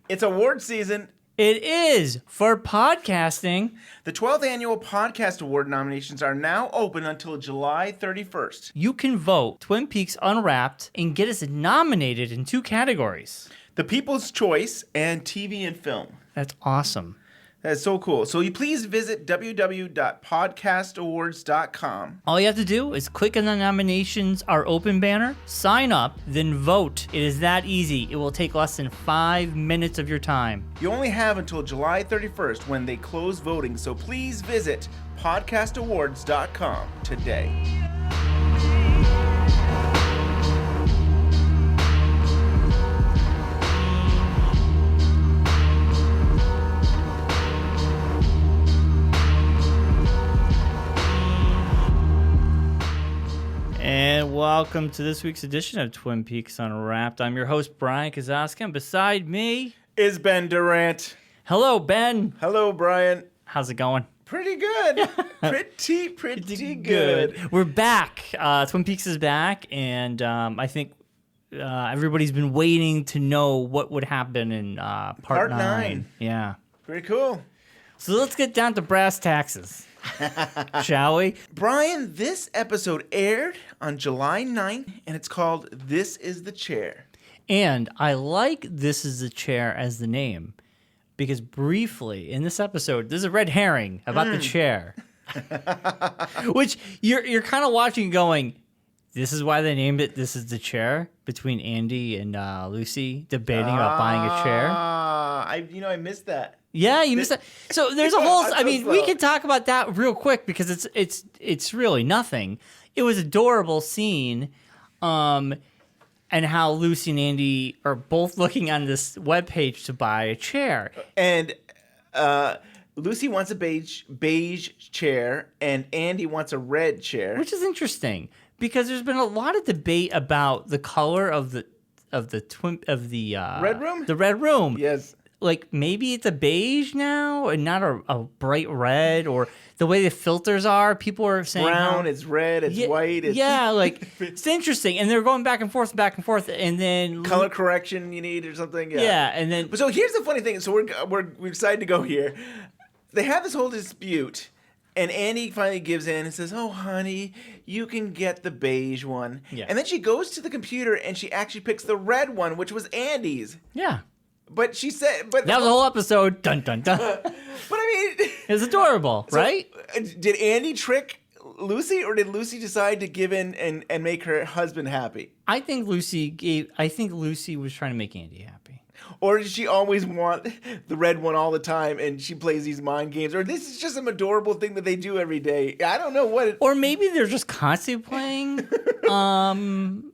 It's award season. It is for podcasting. The 12th Annual Podcast Award nominations are now open until July 31st. You can vote Twin Peaks Unwrapped and get us nominated in 2 categories. The People's Choice and TV and Film. That's awesome. That's so cool. So you please visit www.podcastawards.com. All you have to do is click on the nominations are open banner, sign up, then vote. It is that easy. It will take less than 5 minutes of your time. You only have until July 31st when they close voting, so please visit podcastawards.com today. And welcome to this week's edition of Twin Peaks Unwrapped. I'm your host, Bryon Kozowski, and beside me is Ben Durant. Hello, Ben. Hello, Bryon. How's it going? Pretty good. pretty good. We're back. Twin Peaks is back, and I think everybody's been waiting to know what would happen in part 9. Yeah. Pretty cool. So let's get down to brass taxes. Shall we? Bryon, this episode aired on July 9th, and it's called This Is the Chair. And I like This Is the Chair as the name, because briefly in this episode, there's a red herring about the chair. Which you're kind of watching going, this is why they named it This Is the Chair, between Andy and Lucy debating about buying a chair. I missed that. Yeah, you missed that. So there's a whole. I mean, we can talk about that real quick because it's really nothing. It was an adorable scene, and how Lucy and Andy are both looking on this webpage to buy a chair. And Lucy wants a beige chair, and Andy wants a red chair, Which is interesting because there's been a lot of debate about the color of the Red Room. The Red Room. Yes. Like maybe it's a beige now and not a bright red, or the way the filters are. People are saying brown, it's red, it's white. It's like it's interesting, and they're going back and forth, and then color correction you need or something. Yeah, and then so here's the funny thing. So we decided to go here. They have this whole dispute, and Andy finally gives in and says, "Oh, honey, you can get the beige one." Yeah. And then she goes to the computer and she actually picks the red one, which was Andy's. Yeah. But she said, "But that was the whole episode." Dun dun dun. But I mean, it's adorable, right? Did Andy trick Lucy, or did Lucy decide to give in and make her husband happy? I think Lucy was trying to make Andy happy. Or does she always want the red one all the time, and she plays these mind games? Or this is just some adorable thing that they do every day. I don't know what. Or maybe they're just constantly playing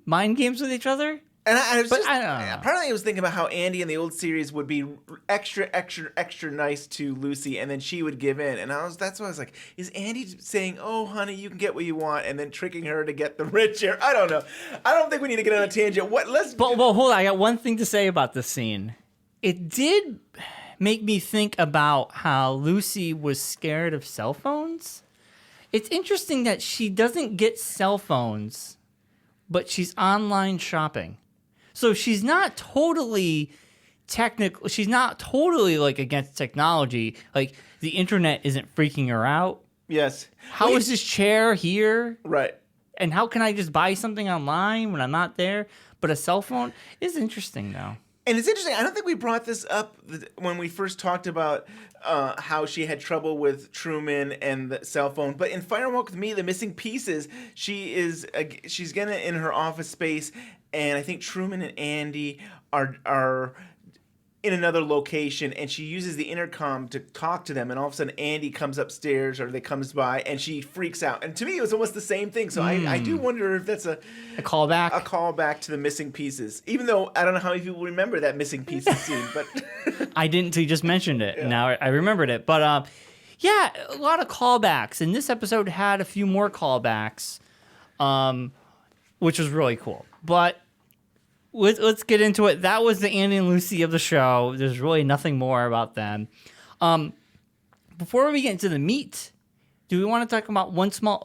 mind games with each other. And I was I don't know. Apparently I was thinking about how Andy in the old series would be extra nice to Lucy, and then she would give in. And that's why I was like, is Andy saying, "Oh, honey, you can get what you want," and then tricking her to get the red chair? I don't know. I don't think we need to get on a tangent. Well, hold on. I got one thing to say about this scene. It did make me think about how Lucy was scared of cell phones. It's interesting that she doesn't get cell phones, but she's online shopping. So she's not totally technical. She's not totally like against technology. Like the internet isn't freaking her out. Yes. How is this chair here? Right. And how can I just buy something online when I'm not there? But a cell phone is interesting though. And it's interesting. I don't think we brought this up when we first talked about how she had trouble with Truman and the cell phone. But in Fire Walk with Me, the missing pieces, she's getting in her office space, and I think Truman and Andy are in another location, and she uses the intercom to talk to them, and all of a sudden Andy comes upstairs, or they comes by, and she freaks out. And to me, it was almost the same thing. So I do wonder if that's a callback. A callback to the missing pieces. Even though I don't know how many people remember that missing pieces scene, but I didn't until you just mentioned it. Yeah. Now I remembered it. But yeah, a lot of callbacks. And this episode had a few more callbacks, which was really cool. But let's get into it. That was the Andy and Lucy of the show. There's really nothing more about them. Before we get into the meat, do we want to talk about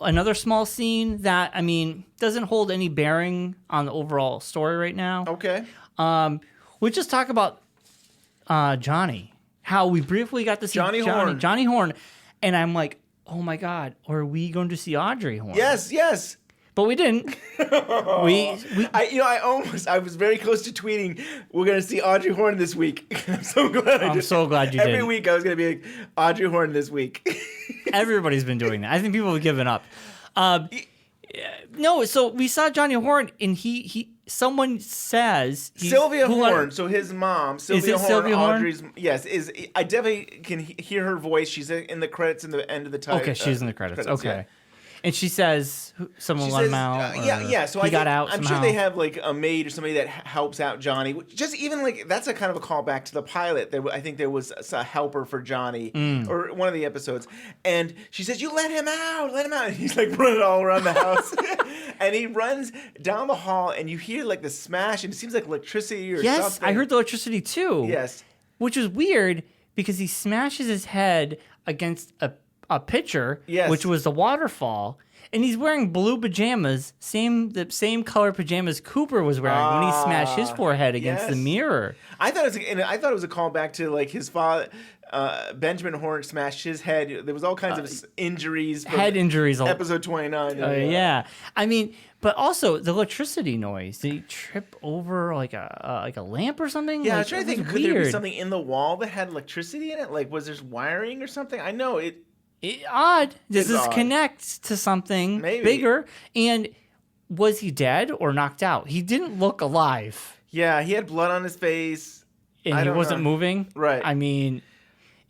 another small scene that, I mean, doesn't hold any bearing on the overall story right now? Okay. We'll just talk about Johnny. How we briefly got to see Johnny Horn. Johnny Horn, and I'm like, oh my God, are we going to see Audrey Horn? Yes. But we didn't. I was very close to tweeting, we're going to see Audrey Horn this week. I'm so glad I'm so glad you did. Every week I was going to be like, Audrey Horn this week. Everybody's been doing that. I think people have given up. No, so we saw Johnny Horn, and someone says Sylvia Horn. So his mom, Sylvia Horn, Sylvia Horn? Audrey's. Yes, I definitely can hear her voice. She's in the credits in the end of the title. Okay, she's in the credits. Okay. Yeah. And she says someone let him out. Yeah. So he got out. I'm sure they have like a maid or somebody that helps out Johnny. Just even like that's a kind of a callback to the pilot. I think there was a helper for Johnny or one of the episodes, and she says, "You let him out, let him out." And he's like running all around the house, and he runs down the hall, and you hear like the smash, and it seems like electricity or something. Yes, I heard the electricity too. Yes, which was weird because he smashes his head against a pitcher, which was the waterfall, and he's wearing blue pajamas, the same color pajamas Cooper was wearing when he smashed his forehead against the mirror. I thought it was a callback to like his father, Benjamin Horn smashed his head. There was all kinds of injuries, head injuries. Episode 29. Yeah, I mean, but also the electricity noise. Did he trip over like a lamp or something? Yeah, like, I was trying to think. Could there be something in the wall that had electricity in it? Like, was there wiring or something? I know it. Odd. Does this connect to something bigger? And was he dead or knocked out? He didn't look alive. Yeah, he had blood on his face. And he wasn't moving? Right. I mean,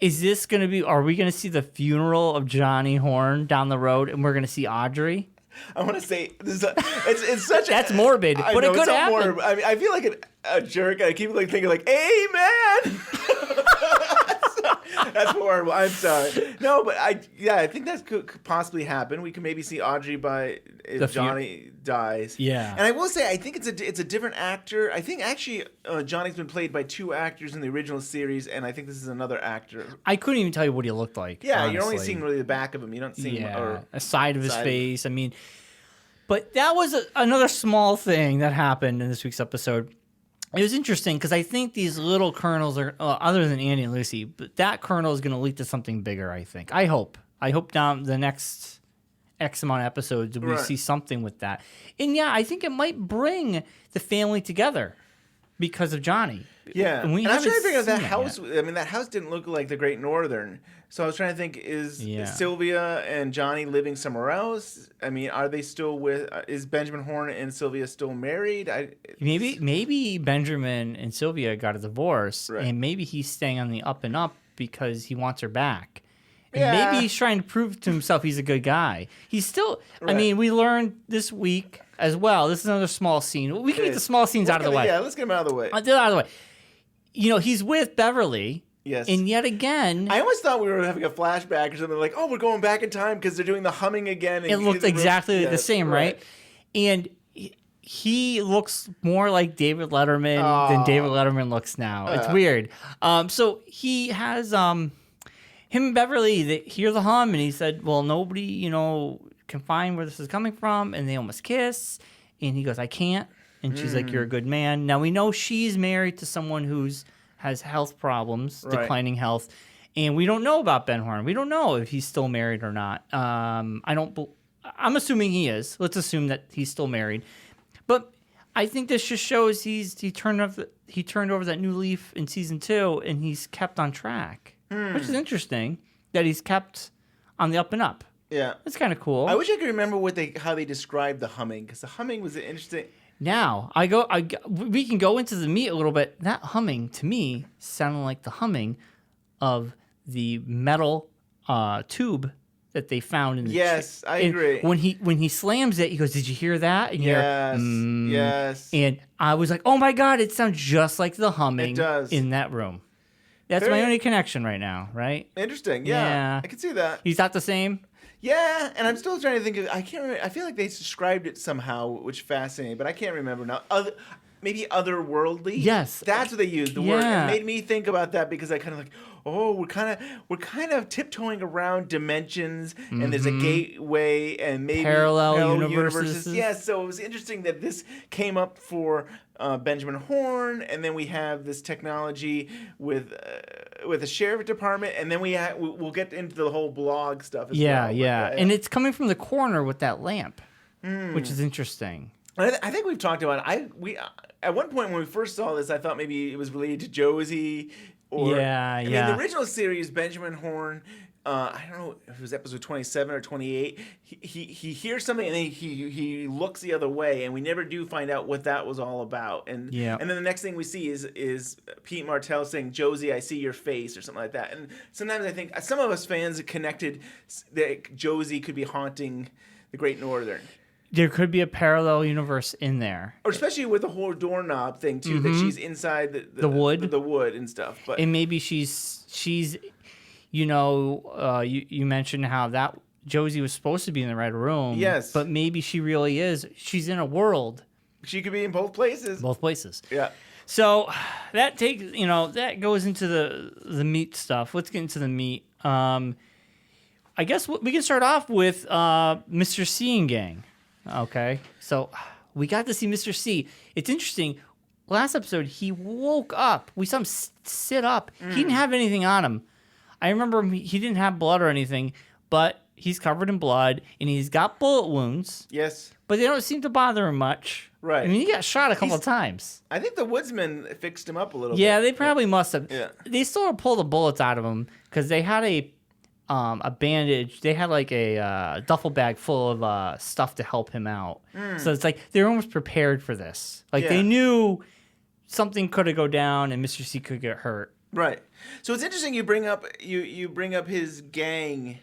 is this going to be... Are we going to see the funeral of Johnny Horn down the road and we're going to see Audrey? I want to say... it's such That's morbid, but it could happen. I mean, I feel like a jerk. I keep like thinking like, amen! That's horrible. I'm sorry. No, but I think that could possibly happen. We could maybe see Audrey if Johnny dies. Yeah. And I will say, I think it's a different actor. I think actually Johnny's been played by 2 actors in the original series, and I think this is another actor. I couldn't even tell you what he looked like. Yeah, honestly. You're only seeing really the back of him. You don't see a side of his face. I mean, but that was another small thing that happened in this week's episode. It was interesting because I think these little kernels are, other than Andy and Lucy, but that kernel is going to lead to something bigger, I think. I hope down the next X amount of episodes we see something with that. And yeah, I think it might bring the family together because of Johnny. Yeah. And I was trying to figure out that house. I mean, that house didn't look like the Great Northern. So I was trying to think, is Sylvia and Johnny living somewhere else? I mean, are they still is Benjamin Horn and Sylvia still married? Maybe Benjamin and Sylvia got a divorce, and maybe he's staying on the up and up because he wants her back. And maybe he's trying to prove to himself he's a good guy. He's still, I mean, we learned this week as well. This is another small scene. We can get the small scenes out of the way. Yeah, let's get them out of the way. Get out of the way. You know, he's with Beverly. Yes. And yet again... I always thought we were having a flashback or something like, we're going back in time because they're doing the humming again. And it looked exactly the same, right? And he looks more like David Letterman than David Letterman looks now. It's weird. So he has... him and Beverly, they hear the hum, and he said, well, nobody, can find where this is coming from, and they almost kiss. And he goes, I can't. And she's like, you're a good man. Now, we know she's married to someone has health problems, declining health, and we don't know about Ben Horn. We don't know if he's still married or not. I'm assuming he is. Let's assume that he's still married. But I think this just shows he turned over that new leaf in season 2, and he's kept on track, which is interesting that he's kept on the up and up. Yeah, it's kind of cool. I wish I could remember how they described the humming, because the humming was interesting. Now, we can go into the meat a little bit. That humming, to me, sounded like the humming of the metal tube that they found in the Yes, I agree. When he slams it, he goes, did you hear that? And yes. And I was like, oh my God, it sounds just like the humming in that room. That's my only connection right now, right? Interesting, yeah. I can see that. He's not the same? Yeah, and I'm still trying to think of... I can't remember. I feel like they described it somehow, which fascinating, but I can't remember now. maybe otherworldly. Yes. That's what they used, the word. Yeah. It made me think about that because I kind of like, oh, we're kind of tiptoeing around dimensions, and there's a gateway and maybe Parallel universes. Yeah, so it was interesting that this came up for Benjamin Horne, and then we have this technology with the sheriff department, and then we'll get into the whole blog stuff as well. Yeah. And it's coming from the corner with that lamp, which is interesting. I think we've talked about it. At one point when we first saw this, I thought maybe it was related to Josie. Or, I mean, the original series, Benjamin Horne, I don't know if it was episode 27 or 28. He hears something and then he looks the other way, and we never do find out what that was all about. And then the next thing we see is Pete Martell saying, "Josie, I see your face," or something like that. And sometimes I think some of us fans connected that Josie could be haunting the Great Northern. There could be a parallel universe in there, or especially with the whole doorknob thing too. That she's inside the wood, the wood and stuff. But and maybe she's you mentioned how that Josie was supposed to be in the red room. Yes, but maybe she really is. She's in a world. She could be in both places. Both places. Yeah. So that takes that goes into the meat stuff. Let's get into the meat. I guess we can start off with Mr. C and gang. Okay, so we got to see Mr. C. It's interesting. Last episode, he woke up. We saw him sit up. He didn't have anything on him. I remember he didn't have blood or anything, but he's covered in blood, and he's got bullet wounds. Yes. But they don't seem to bother him much. Right. I mean, he got shot a couple of times. I think the woodsman fixed him up a little bit. Yeah, they probably must have. Yeah. They still pulled the bullets out of him because they had a bandage. They had like a duffel bag full of stuff to help him out. So it's like they're almost prepared for this. Like they knew something could have go down and Mr. C could get hurt. Right. So it's interesting you bring up his gang,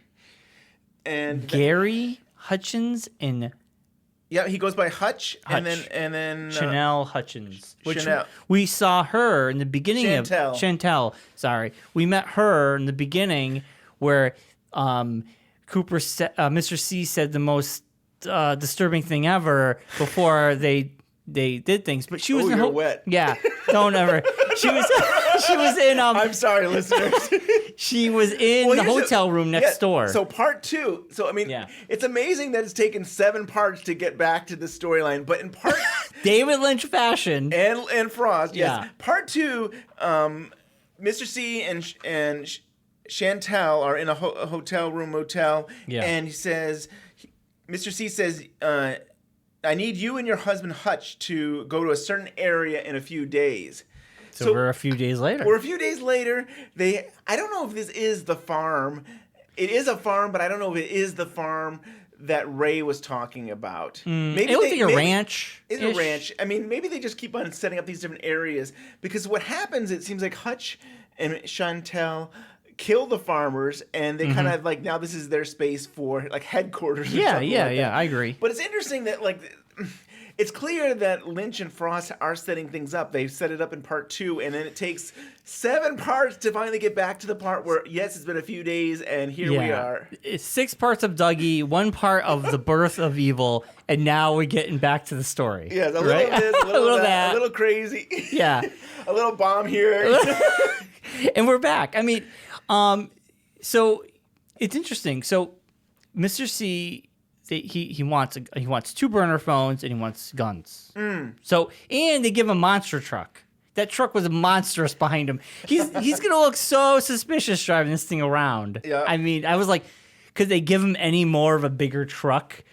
and Gary Hutchins and he goes by Hutch. and then Chanel Hutchins, which Chanel. we saw her in the beginning of Chantel. Sorry, we met her in the beginning where Cooper Mr. C said the most disturbing thing ever before they did things, but she was you're wet. Yeah, don't ever. She was in. I'm sorry, listeners. She was in the hotel room next door. So part 2. So I mean, it's amazing that it's taken 7 parts to get back to the storyline, but in part David Lynch fashion and Frost. Yes. Yeah. Part 2, Mr. C and Chantel are in a hotel room motel, and Mr. C says, I need you and your husband Hutch to go to a certain area in a few days. So we're a few days later. We're a few days later. I don't know if this is the farm. It is a farm, but I don't know if it is the farm that Ray was talking about. Maybe it looks like a ranch. It's a ranch. I mean, maybe they just keep on setting up these different areas, because what happens, it seems like Hutch and Chantel kill the farmers, and they kind of like, now this is their space for like headquarters. Yeah, I agree. But it's interesting that like it's clear that Lynch and Frost are setting things up. They set it up in part 2, and then it takes 7 parts to finally get back to the part where, yes, it's been a few days, and here we are. It's 6 parts of Dougie, 1 part of the birth of evil, and now we're getting back to the story. Yes, a little of this, a little of that, a little crazy. Yeah. A little bomb here. And we're back. I mean, so it's interesting. So Mr. C, he wants 2 burner phones, and he wants guns. So, and they give him a monster truck. That truck was monstrous behind him. He's gonna look so suspicious driving this thing around. Yeah. I mean, I was like, could they give him any more of a bigger truck?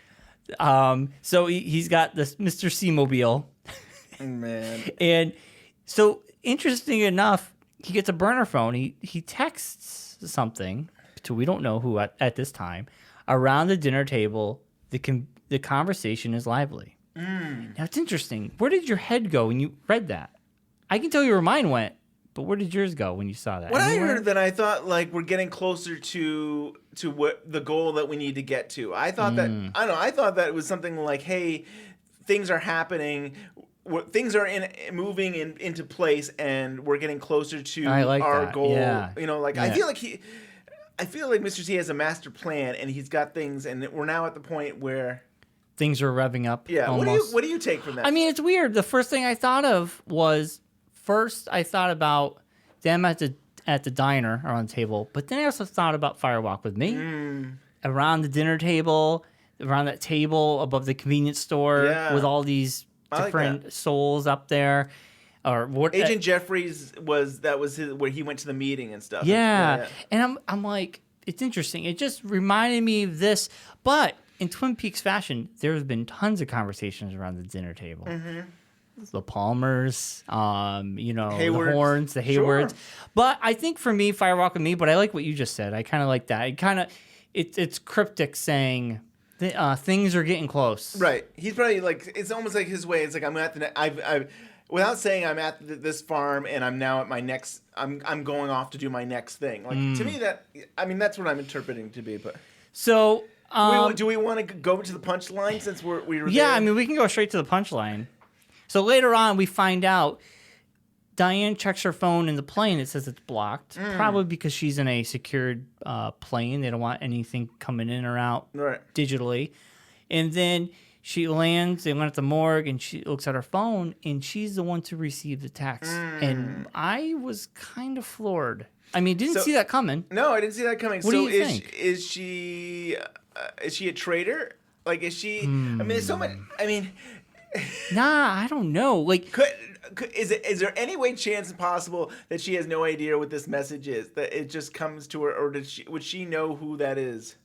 So he's got this Mr. C mobile. Man. And so interesting enough, he gets a burner phone. He texts something to we don't know who at this time. Around the dinner table, the conversation is lively. Now it's interesting. Where did your head go when you read that? I can tell you where mine went, but where did yours go when you saw that? When I heard that, I thought like we're getting closer to what the goal that we need to get to. I thought that I thought that it was something like, hey, things are happening. Things are moving into place, and we're getting closer to our goal. Yeah. You know, like I feel like Mr. C has a master plan, and he's got things, and we're now at the point where things are revving up. Yeah. Almost. What do you take from that? I mean, it's weird. The first thing I thought of was I thought about them at the diner or on the table, but then I also thought about Firewalk with Me around the dinner table, around that table above the convenience store with all these different souls up there. Or what? Agent Jeffries was where he went to the meeting and stuff. Yeah. And I'm like, it's interesting. It just reminded me of this, but in Twin Peaks fashion, there's been tons of conversations around the dinner table. The Palmers, the Horns, the Haywards. Sure. But I think for me, Firewalk with Me, but I like what you just said. I kind of like that. It's cryptic saying things are getting close. Right. He's probably like, it's almost like his way. It's like, I'm at the, without saying I'm at this farm and I'm now at my next, I'm going off to do my next thing. Like to me that's what I'm interpreting to be. But so do we want to go to the punchline since we were yeah, there? I mean we can go straight to the punchline. So later on we find out Diane checks her phone in the plane. It says it's blocked, probably because she's in a secured plane. They don't want anything coming in or out digitally. And then she lands, they went at the morgue, and she looks at her phone, and she's the one to receive the text. And I was kind of floored. I mean, didn't see that coming. No, I didn't see that coming. What do you think? Is she a traitor? Like, is she... I mean, there's so much... I mean... Nah, I don't know. Like... Is there any way, chance possible that she has no idea what this message is? That it just comes to her, or would she know who that is?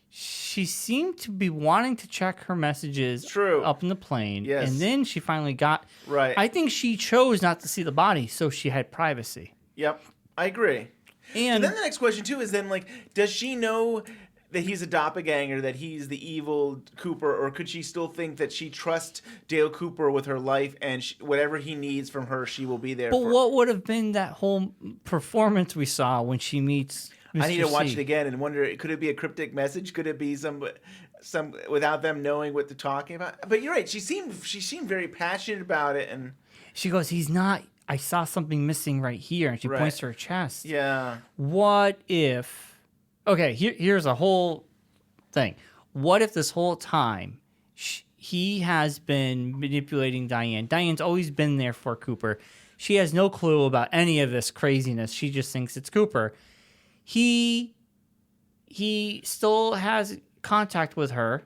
She seemed to be wanting to check her messages up in the plane. Yes. And then she finally got... Right. I think she chose not to see the body, so she had privacy. Yep. I agree. And so then the next question, too, is then, like, does she know that he's a doppelganger, that he's the evil Cooper, or could she still think that she trusts Dale Cooper with her life and whatever he needs from her, she will be there for? But what would have been that whole performance we saw when she meets... Mr. I need to watch C. it again and wonder, could it be a cryptic message? Could it be some without them knowing what they're talking about? But you're right. She seemed very passionate about it, and she goes, "He's not. I saw something missing right here," and she points to her chest. Yeah. What if? Okay, here's a whole thing. What if this whole time he has been manipulating Diane? Diane's always been there for Cooper. She has no clue about any of this craziness. She just thinks it's Cooper. He still has contact with her.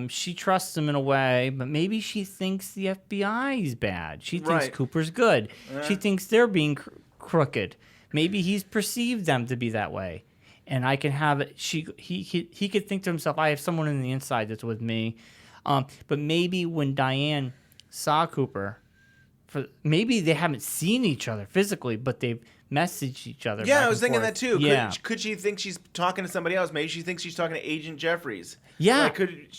She trusts him in a way, but maybe she thinks the FBI is bad. She thinks Cooper's good. She thinks they're being crooked. Maybe he's perceived them to be that way. And I can have it. He could think to himself, I have someone on the inside that's with me. But maybe when Diane saw Cooper, maybe they haven't seen each other physically, but they've messaged each other. Yeah, I was thinking that too. Yeah. Could she think she's talking to somebody else? Maybe she thinks she's talking to Agent Jeffries. Yeah.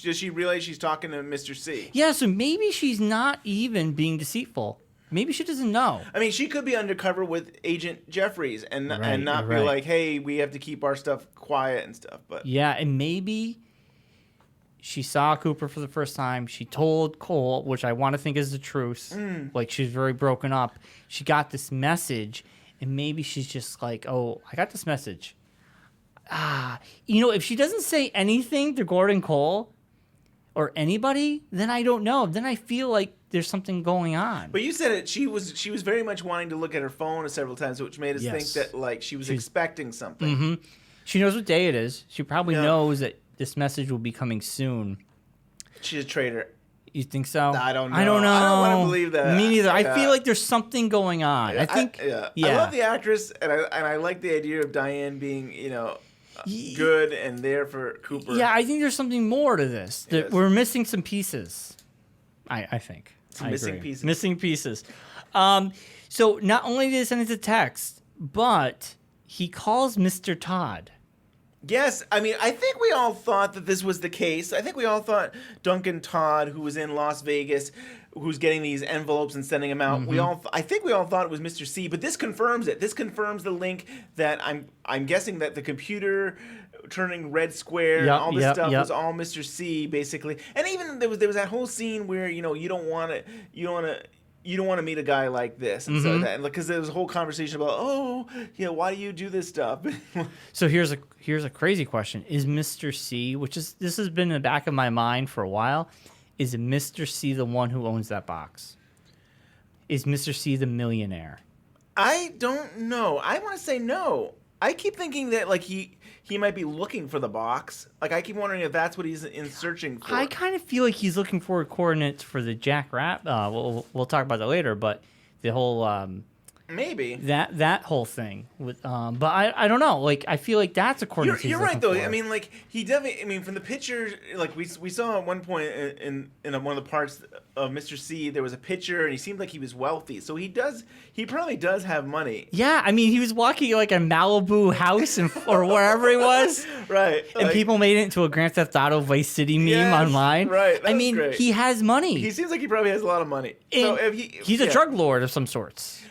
Does she realize she's talking to Mr. C? Yeah, so maybe she's not even being deceitful. Maybe she doesn't know. I mean, she could be undercover with Agent Jeffries and not be like, hey, we have to keep our stuff quiet and stuff. But yeah, and maybe she saw Cooper for the first time. She told Cole, which I want to think is the truth. Like, she's very broken up. She got this message, and maybe she's just like, oh, I got this message. If she doesn't say anything to Gordon Cole or anybody, then I don't know. Then I feel like there's something going on. But you said it. She was very much wanting to look at her phone several times, which made us think that like she's expecting something. Mm-hmm. She knows what day it is. She probably knows that this message will be coming soon. She's a traitor. You think so? I don't know. I don't know. I don't want to believe that. Me neither. I feel like there's something going on. I think. I love the actress, and I like the idea of Diane being, good and there for Cooper. Yeah, I think there's something more to this. That we're missing some pieces. I think. Missing pieces. Missing pieces. So not only did he send it to text, but he calls Mr. Todd. Yes, I mean, I think we all thought that this was the case. I think we all thought Duncan Todd, who was in Las Vegas, who's getting these envelopes and sending them out. Mm-hmm. I think we all thought it was Mr. C, but this confirms it. This confirms the link that I'm guessing that the computer turning red square and all this stuff was all Mr. C basically. And even there was that whole scene where you don't want to you don't want to meet a guy like this, and so that, because there was a whole conversation about, why do you do this stuff? So here's a crazy question: is Mr. C, this has been in the back of my mind for a while, is Mr. C the one who owns that box? Is Mr. C the millionaire? I don't know. I want to say no. I keep thinking that like he might be looking for the box. Like I keep wondering if that's what he's in searching for. I kind of feel like he's looking for coordinates for the Jack Rabbit. We'll talk about that later, but the whole maybe that whole thing with but I don't know. Like I feel like that's a coordinate. You're right though. For. I mean, like he definitely. I mean, from the picture, like we saw at one point in one of the parts of Mr. C, there was a picture, and he seemed like he was wealthy. So he probably does have money. Yeah, I mean, he was walking like a Malibu house or wherever he was, right? And like, people made it into a Grand Theft Auto Vice City meme online. Right. I mean, great. He has money. He seems like he probably has a lot of money. And so if he's a drug lord of some sorts.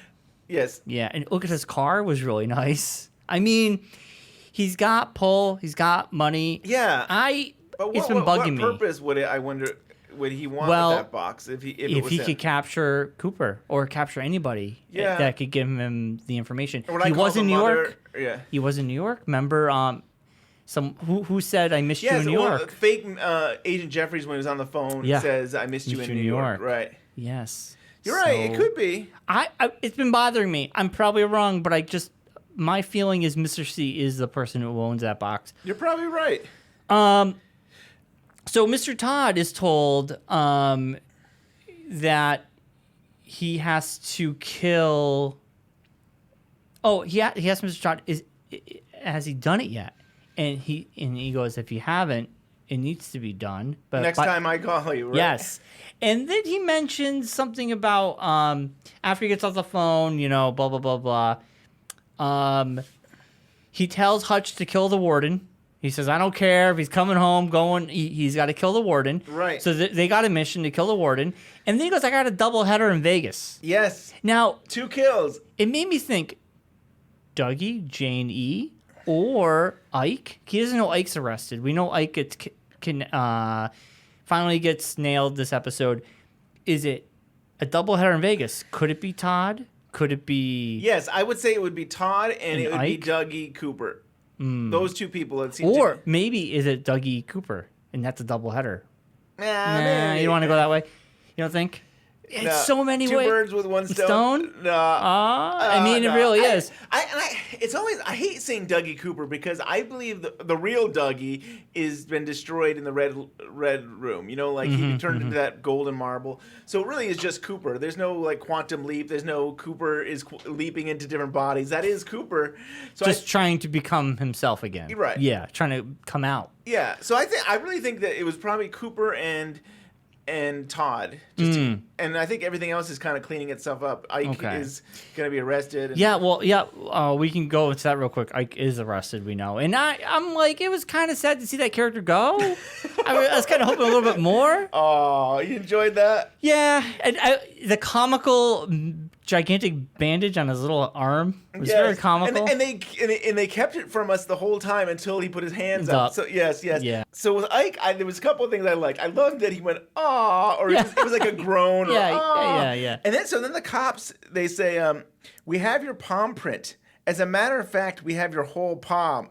Yes. Yeah, and look at his car, was really nice. I mean, he's got pull, he's got money. Yeah. It's been bugging me. What purpose would he want with that box if he could capture Cooper or capture anybody that could give him the information? He was in New York. Yeah. He was in New York. Remember who said I missed you in New York? Fake Agent Jeffries, when he was on the phone, says I missed you in New York. Right. Yes. You're right. It could be. It's been bothering me. I'm probably wrong, but my feeling is Mr. C is the person who owns that box. You're probably right. So Mr. Todd is told that he has to kill. Oh, he asked Mr. Todd, has he done it yet? And he goes, if you haven't, it needs to be done. But next time I call you, right? Yes. And then he mentions something about after he gets off the phone, blah, blah, blah, blah. He tells Hutch to kill the warden. He says, I don't care if he's coming home, he's got to kill the warden. Right. So they got a mission to kill the warden. And then he goes, I got a double header in Vegas. Yes. Now, 2 kills. It made me think, Dougie, Jane E., or Ike. He doesn't know Ike's arrested. We know Ike finally gets nailed this episode. Is it a doubleheader in Vegas? Could it be Todd? Could it be... Yes, I would say it would be Todd and it would Ike? be Dougie Cooper. Those two people. Or maybe is it Dougie Cooper and that's a doubleheader? Nah, you don't want to go that way? You don't think? It's so many ways. 2 birds with 1 stone. No. I mean, it really is. I hate saying Dougie Cooper because I believe the real Dougie is been destroyed in the red room. He turned into that golden marble. So it really is just Cooper. There's no like quantum leap. There's no Cooper is leaping into different bodies. That is Cooper. So just trying to become himself again. Right. Yeah, trying to come out. Yeah. So I really think that it was probably Cooper and Todd. And I think everything else is kind of cleaning itself up. Ike is going to be arrested. We can go into that real quick. Ike is arrested, we know. And I'm like, it was kind of sad to see that character go. I was kind of hoping a little bit more. Oh, you enjoyed that? Yeah. And the comical gigantic bandage on his little arm was very comical. And they kept it from us the whole time until he put his hands up. So yes. Yeah. So with Ike, there was a couple of things I liked. I loved that he went, "Aw," or it was like a groan. Or, yeah. And then the cops, they say, we have your palm print. As a matter of fact, we have your whole palm.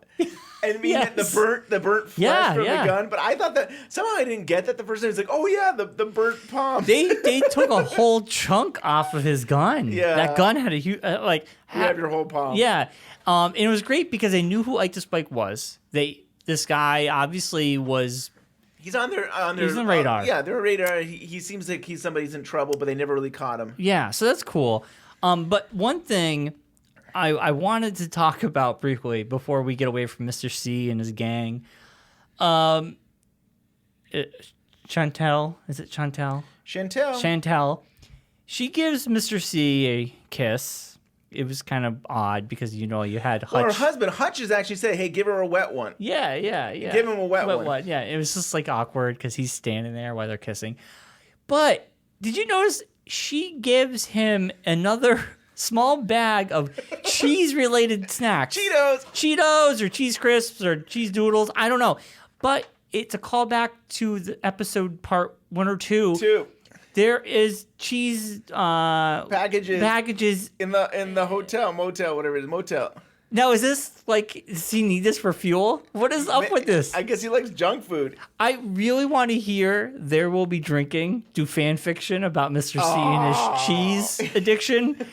And I mean the burnt flesh from the gun. But I thought that somehow I didn't get that the first time. It's like, oh yeah, the burnt palm. They took a whole chunk off of his gun. Yeah, that gun had a huge you have your whole palm. Yeah, and it was great because they knew who Ike the Spike was. This guy obviously was. He's on their he's on the radar. Their radar. He seems like he's somebody's in trouble, but they never really caught him. Yeah, so that's cool. But one thing I wanted to talk about briefly before we get away from Mr. C and his gang. Chantel, is it Chantel? Chantel. She gives Mr. C a kiss. It was kind of odd because, you had Hutch. Well, her husband, Hutch, is actually saying, hey, give her a wet one. Yeah. Give him a wet one. Yeah, it was just like awkward because he's standing there while they're kissing. But did you notice she gives him another small bag of cheese-related snacks? Cheetos or cheese crisps or cheese doodles. I don't know. But it's a callback to the episode part 1 or 2. There is cheese packages in the hotel, motel, whatever it is, motel. Now, is this like, does he need this for fuel? What is up with this? I guess he likes junk food. I really want to hear There Will Be Drinking do fan fiction about Mr. C and his cheese addiction.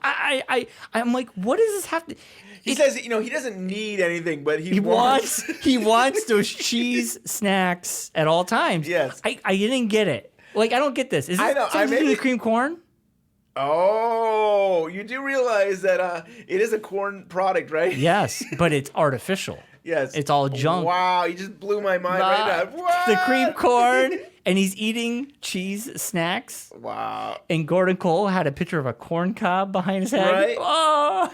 I'm like, what does this have to... He says, he doesn't need anything, but he wants those cheese snacks at all times. Yes. I didn't get it. Like, I don't get this. Is it something to do with cream corn? Oh, you do realize that it is a corn product, right? Yes, but it's artificial. Yes. It's all junk. Wow, you just blew my mind right now. What? The cream corn, and he's eating cheese snacks. Wow. And Gordon Cole had a picture of a corn cob behind his head. Right? Oh!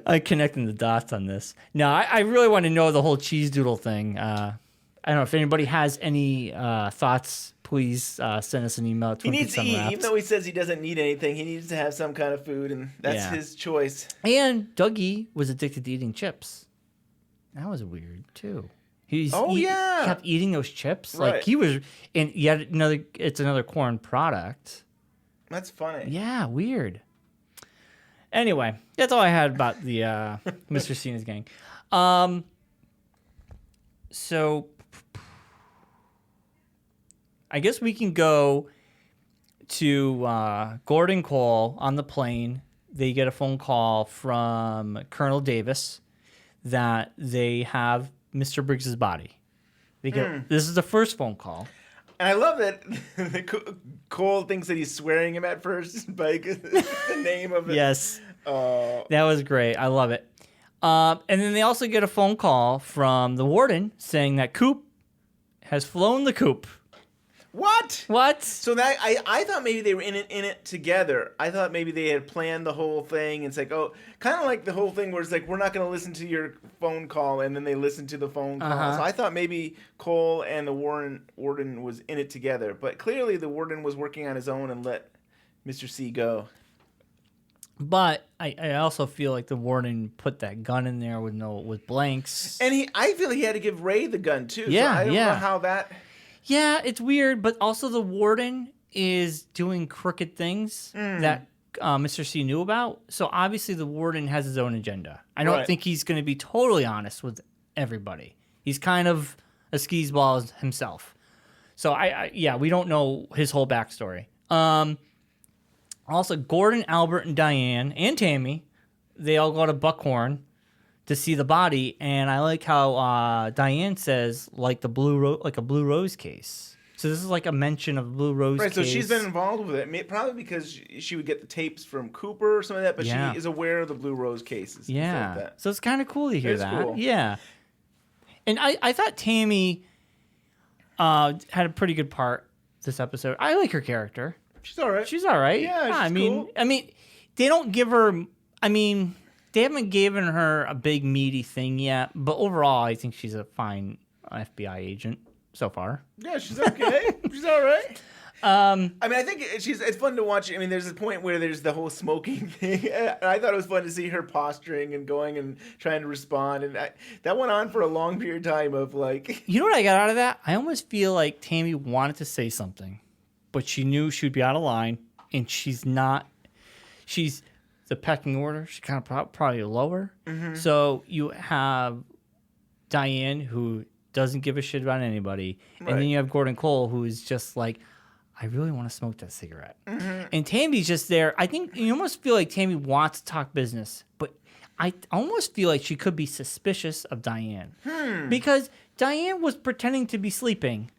I'm connecting the dots on this. No, I really want to know the whole cheese doodle thing. I don't know if anybody has any thoughts. Please send us an email. He needs to eat, even though he says he doesn't need anything. He needs to have some kind of food, and that's his choice. And Dougie was addicted to eating chips. That was weird too. He kept eating those chips. Right. Like he was, and yet it's another corn product. That's funny. Yeah, weird. Anyway, that's all I had about the Mr. Cena's gang. So I guess we can go to Gordon Cole on the plane. They get a phone call from Colonel Davis that they have Mr. Briggs's body. They get this is the first phone call. And I love that Cole thinks that he's swearing him at first by the name of it. Yes. That was great. I love it. And then they also get a phone call from the warden saying that Coop has flown the coop. What? So that I thought maybe they were in it together. I thought maybe they had planned the whole thing. And it's like, kind of like the whole thing where it's like, we're not going to listen to your phone call, and then they listen to the phone call. So I thought maybe Cole and the warden was in it together. But clearly the warden was working on his own and let Mr. C go. But I also feel like the warden put that gun in there with blanks. And I feel he had to give Ray the gun too. Yeah, so I don't know how that... Yeah, it's weird, but also the warden is doing crooked things that Mr. C knew about. So obviously the warden has his own agenda. I don't think he's going to be totally honest with everybody. He's kind of a skis ball himself. So we don't know his whole backstory. Also, Gordon, Albert, and Diane, and Tammy, they all go to Buckhorn to see the body, and I like how Diane says like a blue rose case. So this is like a mention of blue rose case. Right, so she's been involved with it, probably because she would get the tapes from Cooper or something like that, but she is aware of the blue rose cases. Yeah, like that. So it's kind of cool to hear that. Cool. Yeah, and I thought Tammy had a pretty good part this episode. I like her character. She's all right. Yeah, she's cool. I mean, they don't give her. They haven't given her a big meaty thing yet, but overall, I think she's a fine FBI agent so far. Yeah, she's okay. She's all right. I think it's fun to watch. There's a point where there's the whole smoking thing. I thought it was fun to see her posturing and going and trying to respond, and that went on for a long period of time of like. You know what I got out of that? I almost feel like Tammy wanted to say something, but she knew she would be out of line, and she's not. She's the pecking order. She's kind of probably lower. Mm-hmm. So you have Diane, who doesn't give a shit about anybody, and then you have Gordon Cole, who is just like, I really want to smoke that cigarette. Mm-hmm. And Tammy's just there. I think you almost feel like Tammy wants to talk business, but I almost feel like she could be suspicious of Diane. Because Diane was pretending to be sleeping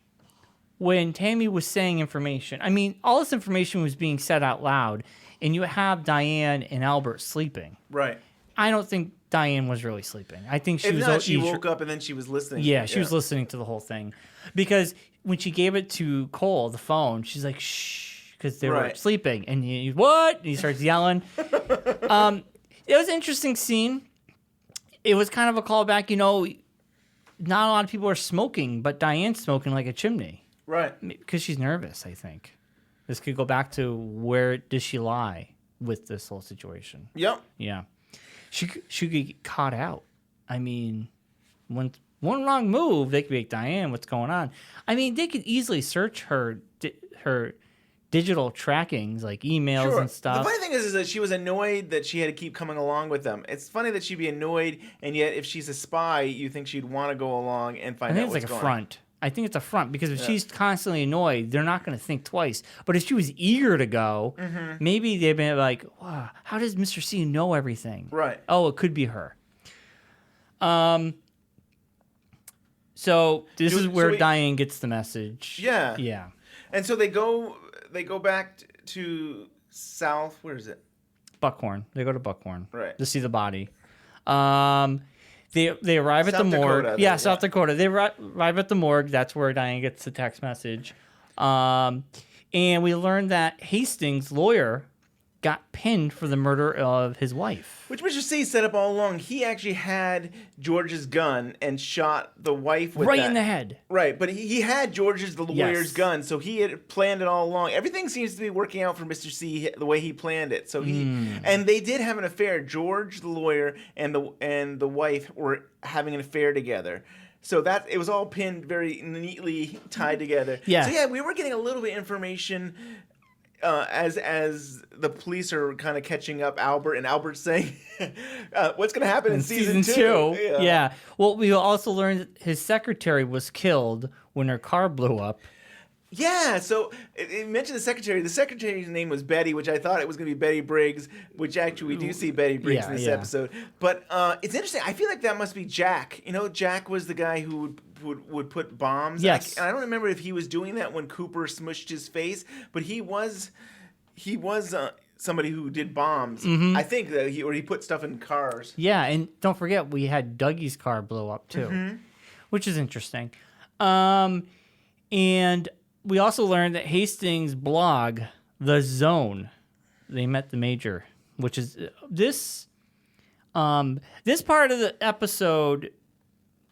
when Tammy was saying information. All this information was being said out loud, and you have Diane and Albert sleeping. Right. I don't think Diane was really sleeping. I think she woke up and then she was listening. Yeah, she was listening to the whole thing. Because when she gave it to Cole, the phone, she's like, shh, because they were sleeping. And he, what? And he starts yelling. It was an interesting scene. It was kind of a callback. Not a lot of people are smoking, but Diane's smoking like a chimney. Right. Because she's nervous, I think. This could go back to where does she lie with this whole situation. Yep. Yeah. She could get caught out. Once one wrong move, they could be like, Diane, what's going on? I mean, they could easily search her digital trackings, like emails and stuff. The funny thing is that she was annoyed that she had to keep coming along with them. It's funny that she'd be annoyed, and yet if she's a spy, you think she'd want to go along and find out what's going on. I think it's like a front. I think it's a front because if she's constantly annoyed, they're not going to think twice. But if she was eager to go, maybe they'd be like, wow, how does Mr. C know everything? Right. Oh, it could be her. So this is where Diane gets the message. Yeah. Yeah. And so they go back to South, where is it? Buckhorn. They go to Buckhorn. Right. To see the body. They arrive at the morgue. South Dakota. They arrive at the morgue. That's where Diane gets the text message. And we learn that Hastings' lawyer got pinned for the murder of his wife. Which Mr. C set up all along. He actually had George's gun and shot the wife with right in the head. Right, but he had George's, the lawyer's gun, so he had planned it all along. Everything seems to be working out for Mr. C the way he planned it. So and they did have an affair. George, the lawyer, and the wife were having an affair together. So that it was all pinned very neatly tied together. Yeah. So we were getting a little bit of information as the police are kind of catching up Albert, and Albert's saying, what's going to happen in season 2? Yeah. Well, we also learned that his secretary was killed when her car blew up. Yeah, so it mentioned the secretary. The secretary's name was Betty, which I thought it was going to be Betty Briggs, which actually we do see Betty Briggs in this episode. But it's interesting. I feel like that must be Jack. You know, Jack was the guy who would put bombs. Yes. And I don't remember if he was doing that when Cooper smushed his face, but he was somebody who did bombs. I think that he put stuff in cars. Yeah, and don't forget we had Dougie's car blow up too, which is interesting. And we also learned that Hastings' blog, The Zone, they met the Major, which is this part of the episode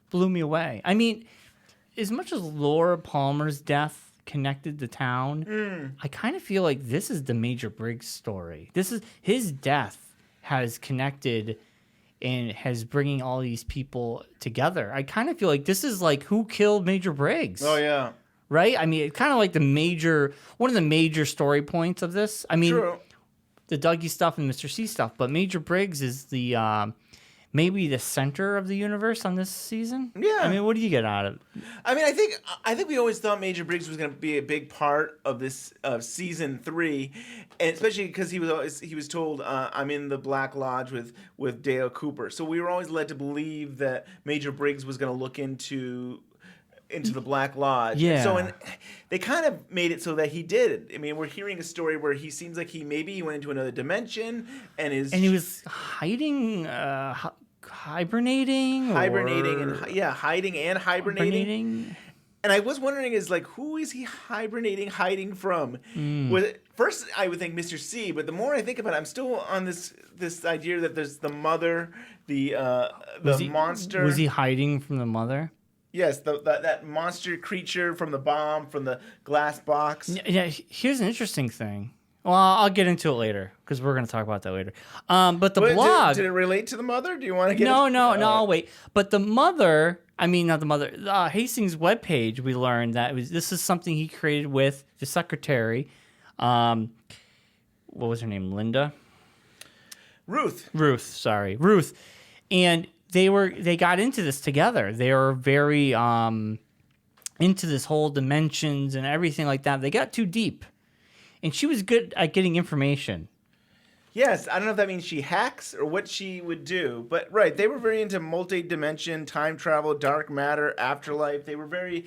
blew me away. I mean, as much as Laura Palmer's death connected the town, I kind of feel like this is the Major Briggs story. This is his death has connected and has bringing all these people together. I kind of feel like this is like who killed Major Briggs. Oh yeah. Right? I mean, it's kind of like one of the major story points of this. I mean, the Dougie stuff and Mr. C stuff, but Major Briggs is the maybe the center of the universe on this season. Yeah. I mean, what do you get out of it? I mean, I think we always thought Major Briggs was going to be a big part of this season 3, and especially because he was told, "I'm in the Black Lodge with Dale Cooper." So we were always led to believe that Major Briggs was going to look into the Black Lodge. Yeah. And they kind of made it so that he did. I mean, we're hearing a story where he seems like he went into another dimension and he was hiding, hibernating, hiding and hibernating. And I was wondering, who is he hiding from? First, I would think Mr. C, but the more I think about it, I'm still on this idea that there's the mother, the monster. Was he hiding from the mother? Yes, that monster creature from the bomb, from the glass box. Yeah, here's an interesting thing. Well, I'll get into it later because we're going to talk about that later. But the blog... Did it relate to the mother? Do you want to get No, I'll wait. But the mother... I mean, not the mother. Hastings' webpage, we learned that this is something he created with the secretary. What was her name? Linda? Ruth. Ruth. And they got into this together. They were very into this whole dimensions and everything like that. They got too deep. And she was good at getting information. Yes, I don't know if that means she hacks or what she would do, but right, they were very into multi-dimension, time travel, dark matter, afterlife. They were very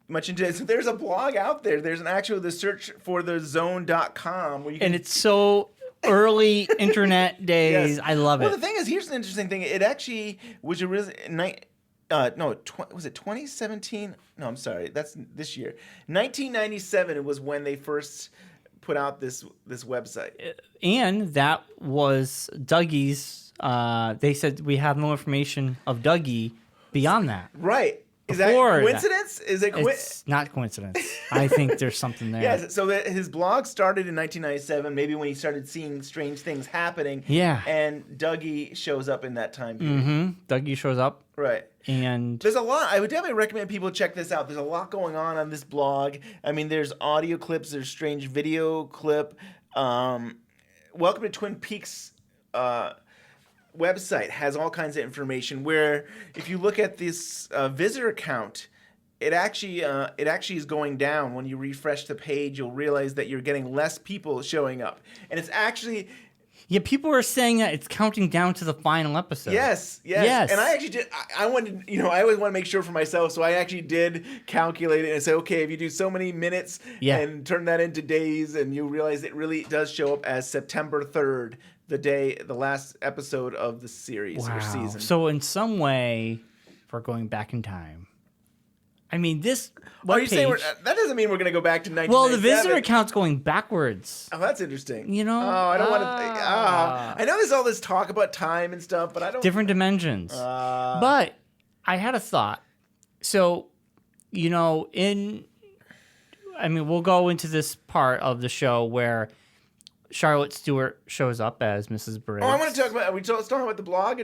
much into it. So there's a blog out there. There's the search for thezone.com. Where you can... And it's so early internet days. Yes. I love it. Well, the thing is, here's an interesting thing. It actually was a really was it 2017? No, I'm sorry. That's this year. 1997 was when they first put out this website. And that was Dougie's. They said we have no information of Dougie beyond that. Right. Is that coincidence? It's not coincidence. I think there's something there. Yes. So his blog started in 1997, maybe when he started seeing strange things happening. Yeah. And Dougie shows up in that time period. Mm-hmm. Dougie shows up. Right. And there's a lot. I would definitely recommend people check this out. There's a lot going on this blog. I mean, there's audio clips. There's strange video clip. Welcome to Twin Peaks website has all kinds of information where if you look at this visitor count, it actually is going down. When you refresh the page, you'll realize that you're getting less people showing up. And it's actually... Yeah, people are saying that it's counting down to the final episode. Yes. And I actually did. I wanted, I always want to make sure for myself. So I actually did calculate it and say, okay, if you do so many minutes and turn that into days, and you realize it really does show up as September 3rd, the last episode of the series or season. So in some way, we're going back in time. I mean, this. Are you saying that doesn't mean we're going to go back to 1997? Well, the visitor count's going backwards. Oh, that's interesting. You know? Oh, I don't want to. I know there's all this talk about time and stuff, but I don't. Different dimensions. But I had a thought. So, we'll go into this part of the show where Charlotte Stewart shows up as Mrs. Briggs. Oh, I want to talk about. Are we talking about the blog?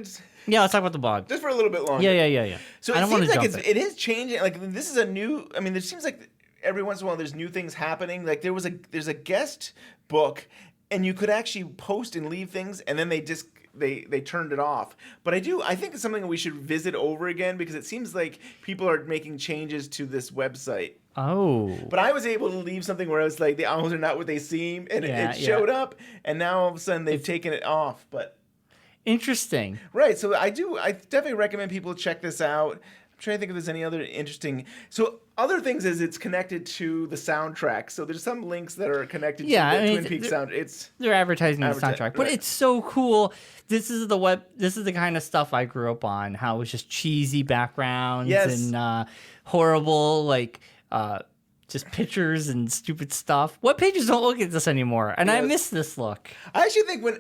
Yeah, let's talk about the blog. Just for a little bit longer. Yeah. So it seems like it is changing. Like, this is a new... I mean, it seems like every once in a while there's new things happening. Like, there's a guest book, and you could actually post and leave things, and then they turned it off. But I think it's something we should visit over again, because it seems like people are making changes to this website. Oh. But I was able to leave something where I was like, the owls are not what they seem, and it showed up, and now all of a sudden they've taken it off. But interesting. Right. So I definitely recommend people check this out. I'm trying to think if there's any other interesting. So other things is it's connected to the soundtrack. So there's some links that are connected to the Twin Peaks sound. They're advertising the soundtrack, but it's so cool. This is the kind of stuff I grew up on. How it was just cheesy backgrounds and horrible just pictures and stupid stuff. What pages don't look at this anymore? And I miss this look. I actually think when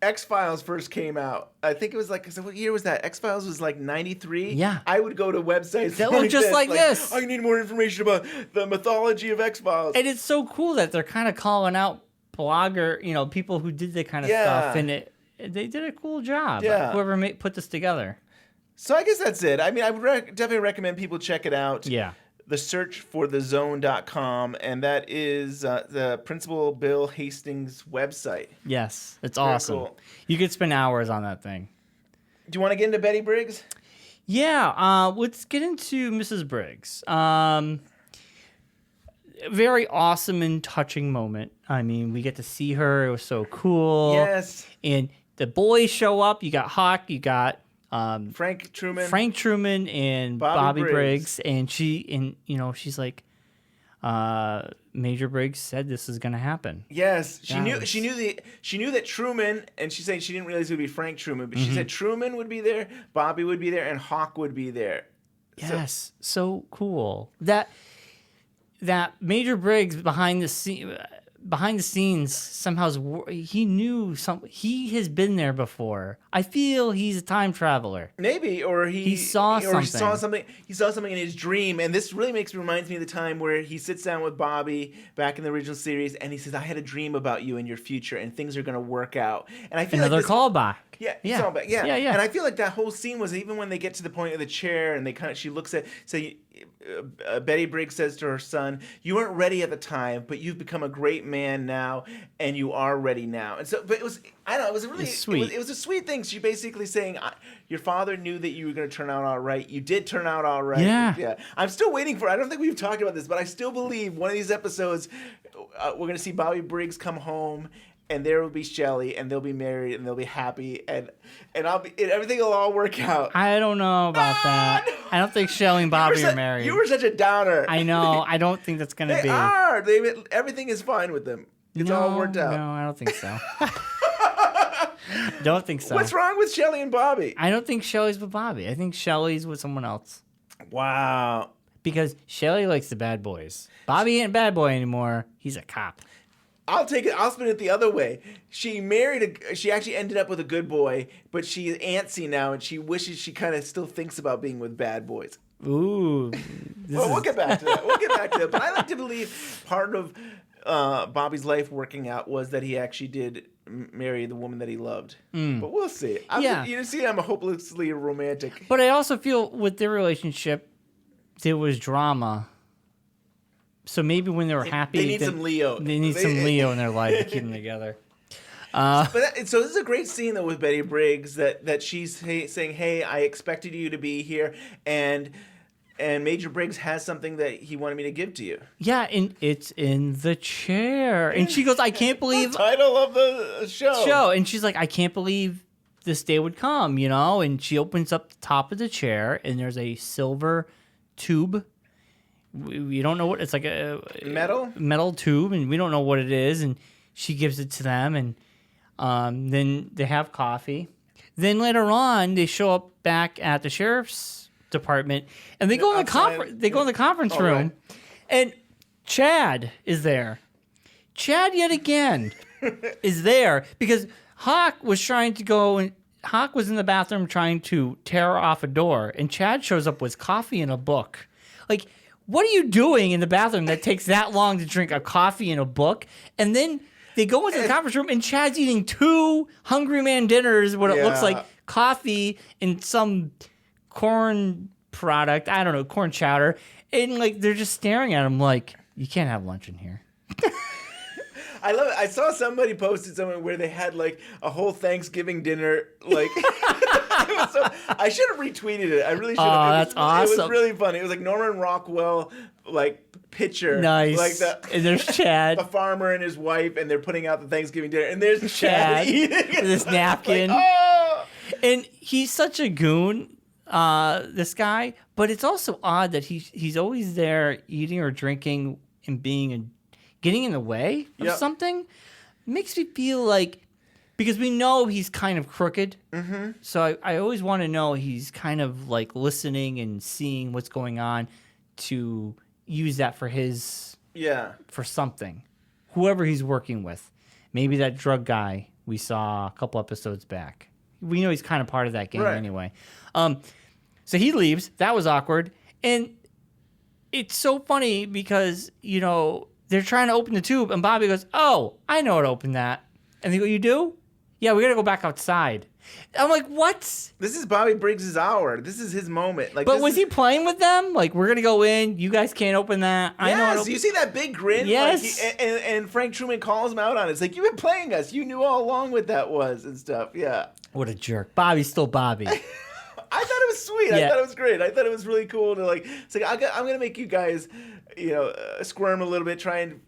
X-Files first came out, I think it was what year was that? X-Files was 93? Yeah. I would go to websites that look just like this. I need more information about the mythology of X-Files. And it's so cool that they're kind of calling out blogger, people who did that kind of stuff. And they did a cool job. Yeah. Whoever put this together. So I guess that's it. I mean, I would definitely recommend people check it out. Yeah. The search for thezone.com, and that is the Principal Bill Hastings website. Yes, it's awesome. Cool. You could spend hours on that thing. Do you want to get into Betty Briggs? Yeah, let's get into Mrs. Briggs. Very awesome and touching moment. I mean, we get to see her. It was so cool. Yes. And the boys show up. You got Hawk. You got... Frank Truman and Bobby Briggs. And she's like, Major Briggs said this is gonna happen. Yes, she knew that Truman, and she said she didn't realize it would be Frank Truman, but she said Truman would be there, Bobby would be there, and Hawk would be there. Yes, so cool. That Major Briggs behind the scenes somehow he knew something. He has been there before. I feel he's a time traveler. Maybe, or he saw something. He saw something in his dream, and this really reminds me of the time where he sits down with Bobby back in the original series, and he says, "I had a dream about you in your future, and things are going to work out." And I feel another callback. Yeah. And I feel like that whole scene was even when they get to the point of the chair, and she looks at Betty Briggs says to her son, "You weren't ready at the time, but you've become a great man now, and you are ready now." And so, but it was sweet. It was a sweet thing. She basically saying, "Your father knew that you were going to turn out all right. You did turn out all right." Yeah. I'm still waiting for. I don't think we've talked about this, but I still believe one of these episodes, we're going to see Bobby Briggs come home. And there will be Shelley, and they'll be married, and they'll be happy, and everything will all work out. I don't know about that. No. I don't think Shelley and Bobby are married. You were such a downer. I know. I don't think that's going to be. They are. Everything is fine with them. It's all worked out. No, I don't think so. Don't think so. What's wrong with Shelley and Bobby? I don't think Shelley's with Bobby. I think Shelley's with someone else. Wow. Because Shelley likes the bad boys. Bobby ain't a bad boy anymore. He's a cop. I'll take it. I'll spin it the other way. She actually ended up with a good boy, but she's antsy now, and she wishes she kind of still thinks about being with bad boys. Ooh. We'll get back to that. But I like to believe part of Bobby's life working out was that he actually did marry the woman that he loved. Mm. But we'll see. You see, I'm a hopelessly romantic. But I also feel with their relationship, there was drama. So maybe when they were happy, they need some Leo. They need some Leo in their life to keep them together. So this is a great scene though with Betty Briggs that she's saying, "Hey, I expected you to be here," and Major Briggs has something that he wanted me to give to you. Yeah, and it's in the chair, and she goes, "I can't believe the title of the show." And she's like, "I can't believe this day would come," And she opens up the top of the chair, and there's a silver tube. We don't know what it's like, a metal tube, and we don't know what it is. And she gives it to them, and then they have coffee. Then later on, they show up back at the sheriff's department, and they go in the conference. They go in the conference room, and Chad is there. Chad yet again is there because Hawk was trying to go, and Hawk was in the bathroom trying to tear off a door, and Chad shows up with coffee and a book. Like, what are you doing in the bathroom that takes that long to drink a coffee and a book? And then they go into the conference room, and Chad's eating 2 Hungry Man dinners, what it looks like, coffee and some corn product, I don't know, corn chowder. And, like, they're just staring at him like, you can't have lunch in here. I love it. I saw somebody posted something where they had, like, a whole Thanksgiving dinner, like... I should have retweeted it. I really should have. Oh, that's awesome. It was really funny. It was like Norman Rockwell, like, picture. Nice. Like and there's Chad. The farmer and his wife, and they're putting out the Thanksgiving dinner. And there's Chad eating with his napkin. Like, oh! And he's such a goon, this guy. But it's also odd that he's always there eating or drinking and getting in the way of something. It makes me feel like... Because we know he's kind of crooked. Mm-hmm. So I always want to know he's kind of like listening and seeing what's going on to use that for for something. Whoever he's working with. Maybe that drug guy we saw a couple episodes back. We know he's kind of part of that game anyway. So he leaves. That was awkward. And it's so funny because, they're trying to open the tube and Bobby goes, "Oh, I know how to open that." And they go, "You do?" "Yeah, we got to go back outside." I'm like, what? This is Bobby Briggs' hour. This is his moment. Like, but was he playing with them? Like, we're going to go in. You guys can't open that. Yes, you see that big grin? Yes. Like and Frank Truman calls him out on it. It's like, you've been playing us. You knew all along what that was and stuff. Yeah. What a jerk. Bobby's still Bobby. I thought it was sweet. Yeah. I thought it was great. I thought it was really cool to, like, it's like, I'm going to make you guys, squirm a little bit, try and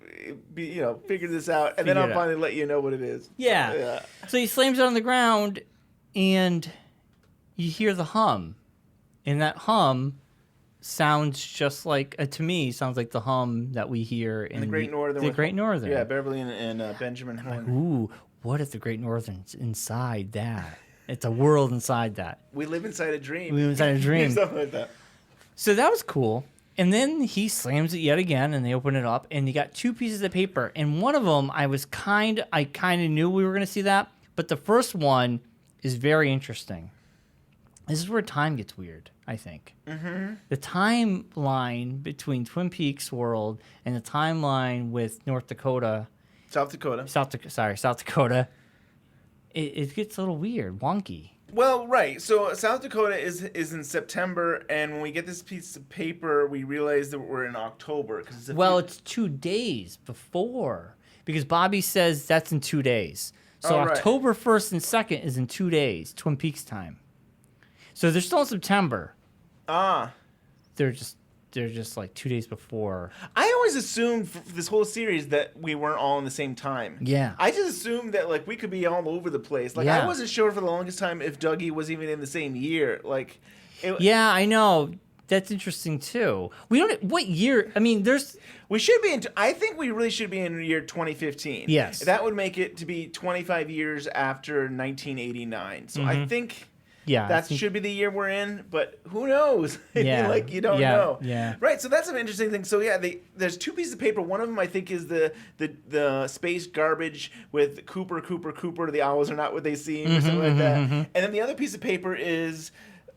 figure this out, and then I'll finally let you know what it is. Yeah. So he slams it on the ground, and you hear the hum, and that hum sounds just like, to me, sounds like the hum that we hear in the Great Northern. The Great Northern. Yeah, Beverly and Benjamin Horner. Like, ooh, what if the Great Northern's inside that? It's a world inside that. We live inside a dream. We live inside a dream. Something like that. So that was cool. And then he slams it yet again, and they open it up, and you got 2 pieces of paper. And one of them, I kind of knew we were going to see that, but the first one is very interesting. This is where time gets weird, I think. Mm-hmm. The timeline between Twin Peaks world and the timeline with South Dakota. South Dakota. It gets a little weird, wonky. Well, right. So South Dakota is in September, and when we get this piece of paper, we realize that we're in October. It's 2 days before, because Bobby says that's in 2 days. So October 1st and 2nd is in 2 days, Twin Peaks time. So they're still in September. They're just like 2 days before. I always assumed for this whole series that we weren't all in the same time. Yeah. I just assumed that, like, we could be all over the place. Like, I wasn't sure for the longest time if Dougie was even in the same year. Like, yeah, I know. That's interesting too. We don't. What year? I mean, we should be in. I think we really should be in the year 2015. Yes. That would make it to be 25 years after 1989. So I think. Yeah, that should be the year we're in, but who knows? Yeah, like, you don't know. Yeah, right. So that's an interesting thing. So yeah, there's 2 pieces of paper. One of them I think is the space garbage with Cooper. The owls are not what they seem, or something like that. And then the other piece of paper is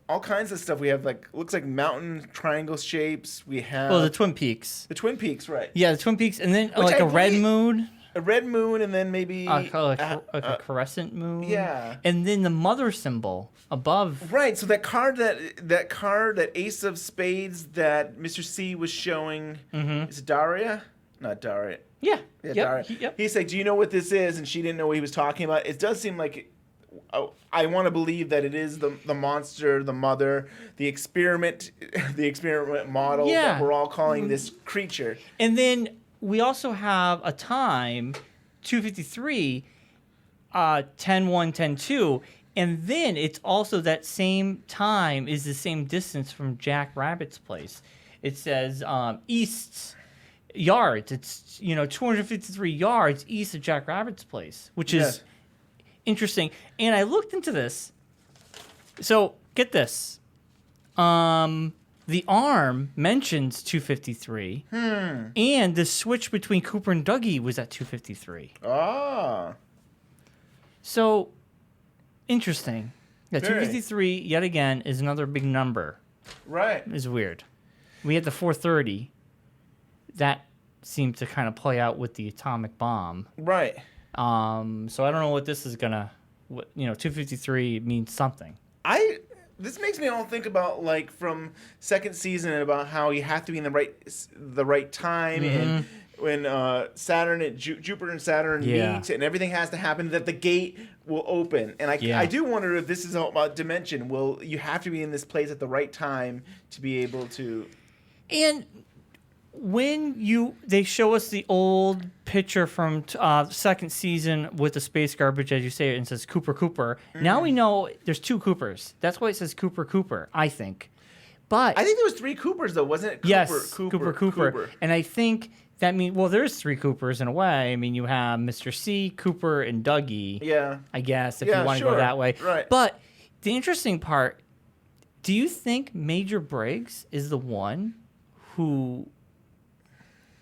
all kinds of stuff. We have looks like mountain triangle shapes. We have the Twin Peaks. The Twin Peaks, right? Yeah, the Twin Peaks, and then like a red moon. A red moon, and then maybe like a crescent moon. Yeah. And then the mother symbol above. Right. So that card, that Ace of Spades that Mr. C was showing, is it Daria? Not Daria. Yeah. Yeah, Yep. Daria. Yep. He's like, do you know what this is? And she didn't know what he was talking about. It does seem like, I want to believe that it is the monster, the mother, the experiment model that we're all calling this creature. And then we also have a time, 2:53, 10:1, 10:2, and then it's also that same time is the same distance from Jack Rabbit's place. It says east yards. It's 253 yards east of Jack Rabbit's place, which is interesting. And I looked into this. So get this. The arm mentions 253, and the switch between Cooper and Dougie was at 253. Ah. So, interesting. Yeah, 253, yet again, is another big number. Right. It's weird. We had the 430. That seemed to kind of play out with the atomic bomb. Right. So I don't know what this is going to... 253 means something. This makes me all think about, like, from second season about how you have to be in the right time, and when Jupiter and Saturn meet, and everything has to happen, that the gate will open. And I do wonder if this is all about dimension. Will you have to be in this place at the right time to be able to... And when they show us the old picture from second season with the space garbage, as you say, and it says Cooper. Now we know there's two Coopers. That's why it says Cooper, I think. But I think there was 3 Coopers, though, wasn't it? Yes, Cooper. And I think that means, well, there's 3 Coopers in a way. I mean, you have Mr. C, Cooper, and Dougie. Yeah. I guess, if you want to go that way. Right. But the interesting part, do you think Major Briggs is the one who,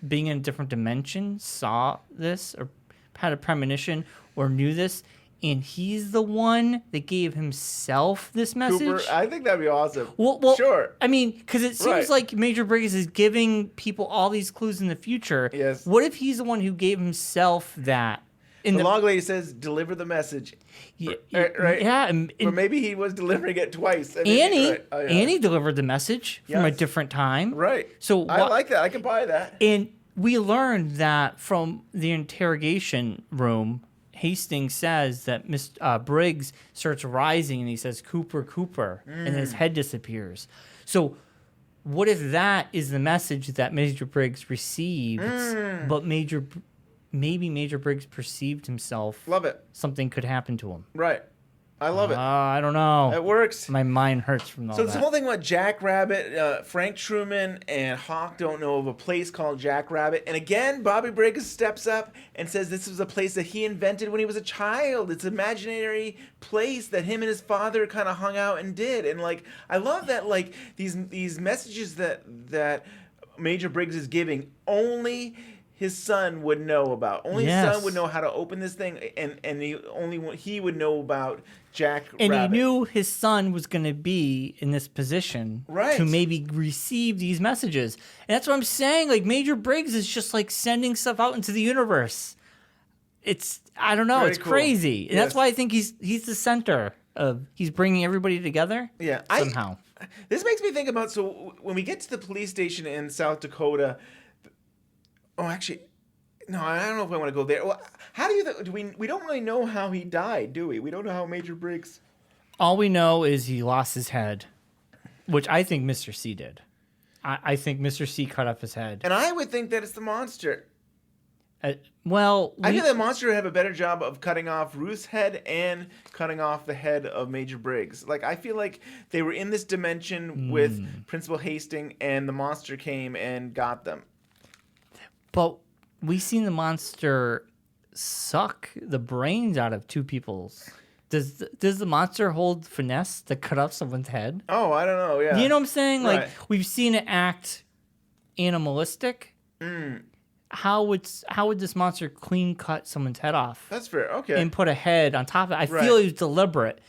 being in a different dimension, saw this or had a premonition or knew this, and he's the one that gave himself this message? Cooper, I think that'd be awesome. Well, sure. I mean, because it seems like Major Briggs is giving people all these clues in the future. Yes. What if he's the one who gave himself that? The log lady says, deliver the message. Yeah, right? Yeah. Or maybe he was delivering it twice. Annie delivered the message from a different time. Right. So I like that. I can buy that. And we learned that from the interrogation room. Hastings says that Briggs starts rising, and he says, Cooper, and then his head disappears. So what if that is the message that Major Briggs receives, but maybe Major Briggs perceived himself. Love it. Something could happen to him. Right. I love it. I don't know. It works. My mind hurts from all that. So this whole thing about Jack Rabbit, Frank Truman and Hawk don't know of a place called Jack Rabbit. And again, Bobby Briggs steps up and says this was a place that he invented when he was a child. It's an imaginary place that him and his father kind of hung out and did. And like, I love that, like, these messages that Major Briggs is giving, only his son would know about. Only his son would know how to open this thing, and he would know about Jack Rabbit. And he knew his son was going to be in this position to maybe receive these messages. And that's what I'm saying. Like, Major Briggs is just like sending stuff out into the universe. I don't know. Very cool. Crazy. And that's why I think he's the center of, he's bringing everybody together somehow. This makes me think about, so when we get to the police station in South Dakota, oh, actually, no, I don't know if I want to go there. Well, how we don't really know how he died, do we? We don't know how Major Briggs... All we know is he lost his head, which I think Mr. C did. I think Mr. C cut off his head. And I would think that it's the monster. I think the monster would have a better job of cutting off Ruth's head and cutting off the head of Major Briggs. Like, I feel like they were in this dimension with Principal Hastings, and the monster came and got them. But we've seen the monster suck the brains out of two people's. Does the monster hold finesse to cut off someone's head? Oh, I don't know. Yeah. You know what I'm saying? Like, we've seen it act animalistic. How would this monster clean cut someone's head off? That's fair. Okay. And put a head on top of it. I feel it was deliberate,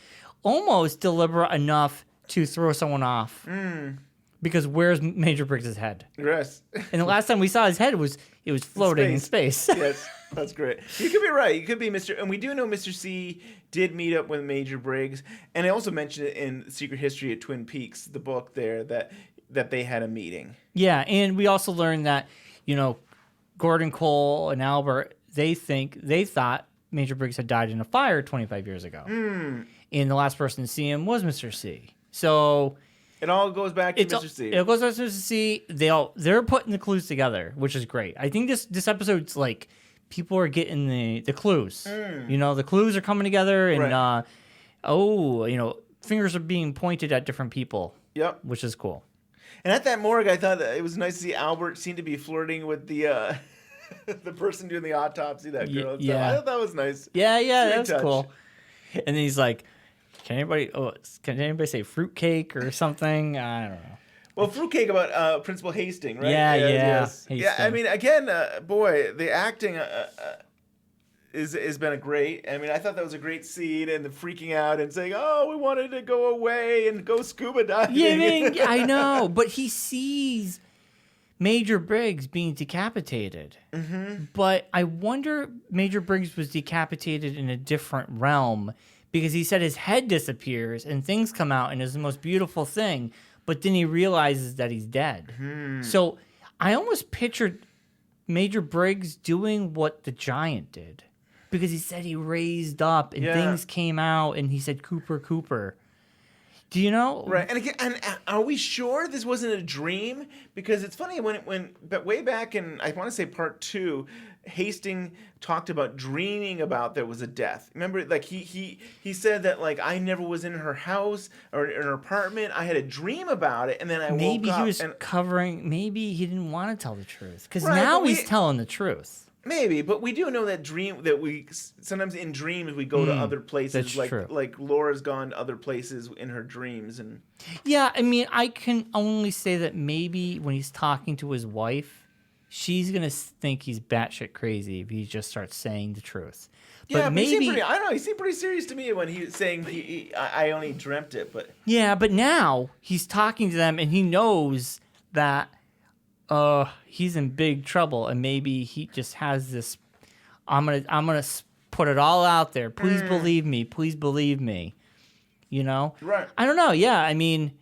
almost deliberate enough to throw someone off. Because where's Major Briggs' head? Yes. And the last time we saw his head was floating in space. Yes, that's great. You could be right. You could be Mr. And we do know Mr. C did meet up with Major Briggs, and I also mentioned it in Secret History at Twin Peaks, the book there, that they had a meeting. Yeah, and we also learned that Gordon Cole and Albert they thought Major Briggs had died in a fire 25 years ago, and the last person to see him was Mr. C. So. It all goes back to Mr. C. It goes back to Mr. C. They're putting the clues together, which is great. I think this episode's like people are getting the clues. The clues are coming together, and fingers are being pointed at different people. Yep, which is cool. And at that morgue, I thought that it was nice to see Albert seemed to be flirting with the the person doing the autopsy. That girl. Yeah, I thought that was nice. Yeah, that's cool. And then he's like. Can anybody say fruitcake or something? I don't know. Well, fruitcake about Principal Hastings, right? Yeah. Yes. Yeah, I mean, again, boy, the acting has been great. I mean, I thought that was a great scene, and the freaking out and saying, "Oh, we wanted to go away and go scuba diving." Yeah, I know, but he sees Major Briggs being decapitated. Mm-hmm. But I wonder, Major Briggs was decapitated in a different realm. Because he said his head disappears and things come out and it's the most beautiful thing. But then he realizes that he's dead. So I almost pictured Major Briggs doing what the giant did. Because he said he raised up and things came out and he said, Cooper, Cooper. Do you know? Right. And again, and are we sure this wasn't a dream? Because it's funny but way back in, I want to say part 2, Hastings talked about dreaming about there was a death. Remember, like he said that like I never was in her house or in her apartment. I had a dream about it, and then I woke up. Maybe he was covering. Maybe he didn't want to tell the truth because now he's telling the truth. Maybe, but we do know that we sometimes in dreams we go to other places. That's true. Like Laura's gone to other places in her dreams, and yeah, I mean, I can only say that maybe when he's talking to his wife, she's gonna think he's batshit crazy if he just starts saying the truth. Yeah, but maybe I don't know. He seemed pretty serious to me when he was saying I only dreamt it, but yeah, but now he's talking to them and he knows that. He's in big trouble, and maybe he just has this. I'm gonna put it all out there. Please believe me. Please believe me. Right? I don't know. Yeah, I mean,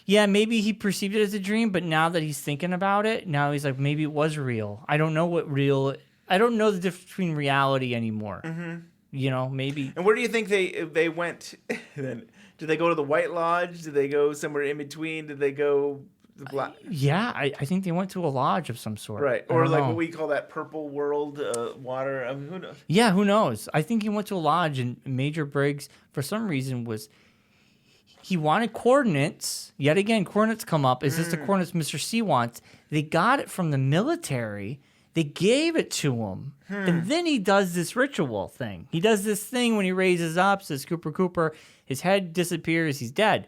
yeah, maybe he perceived it as a dream, but now that he's thinking about it, now he's like, maybe it was real. I don't know what real. I don't know the difference between reality anymore. Mm-hmm. Maybe. And where do you think they went? Then did they go to the White Lodge? Did they go somewhere in between? Did they go? Yeah, I think they went to a lodge of some sort. Right. Or like what we call that purple world water. I mean, who knows? Yeah, who knows? I think he went to a lodge, and Major Briggs, for some reason, he wanted coordinates. Yet again, coordinates come up. Is this the coordinates Mr. C wants? They got it from the military. They gave it to him. And then he does this ritual thing. He does this thing when he raises up, says, Cooper, Cooper. His head disappears. He's dead.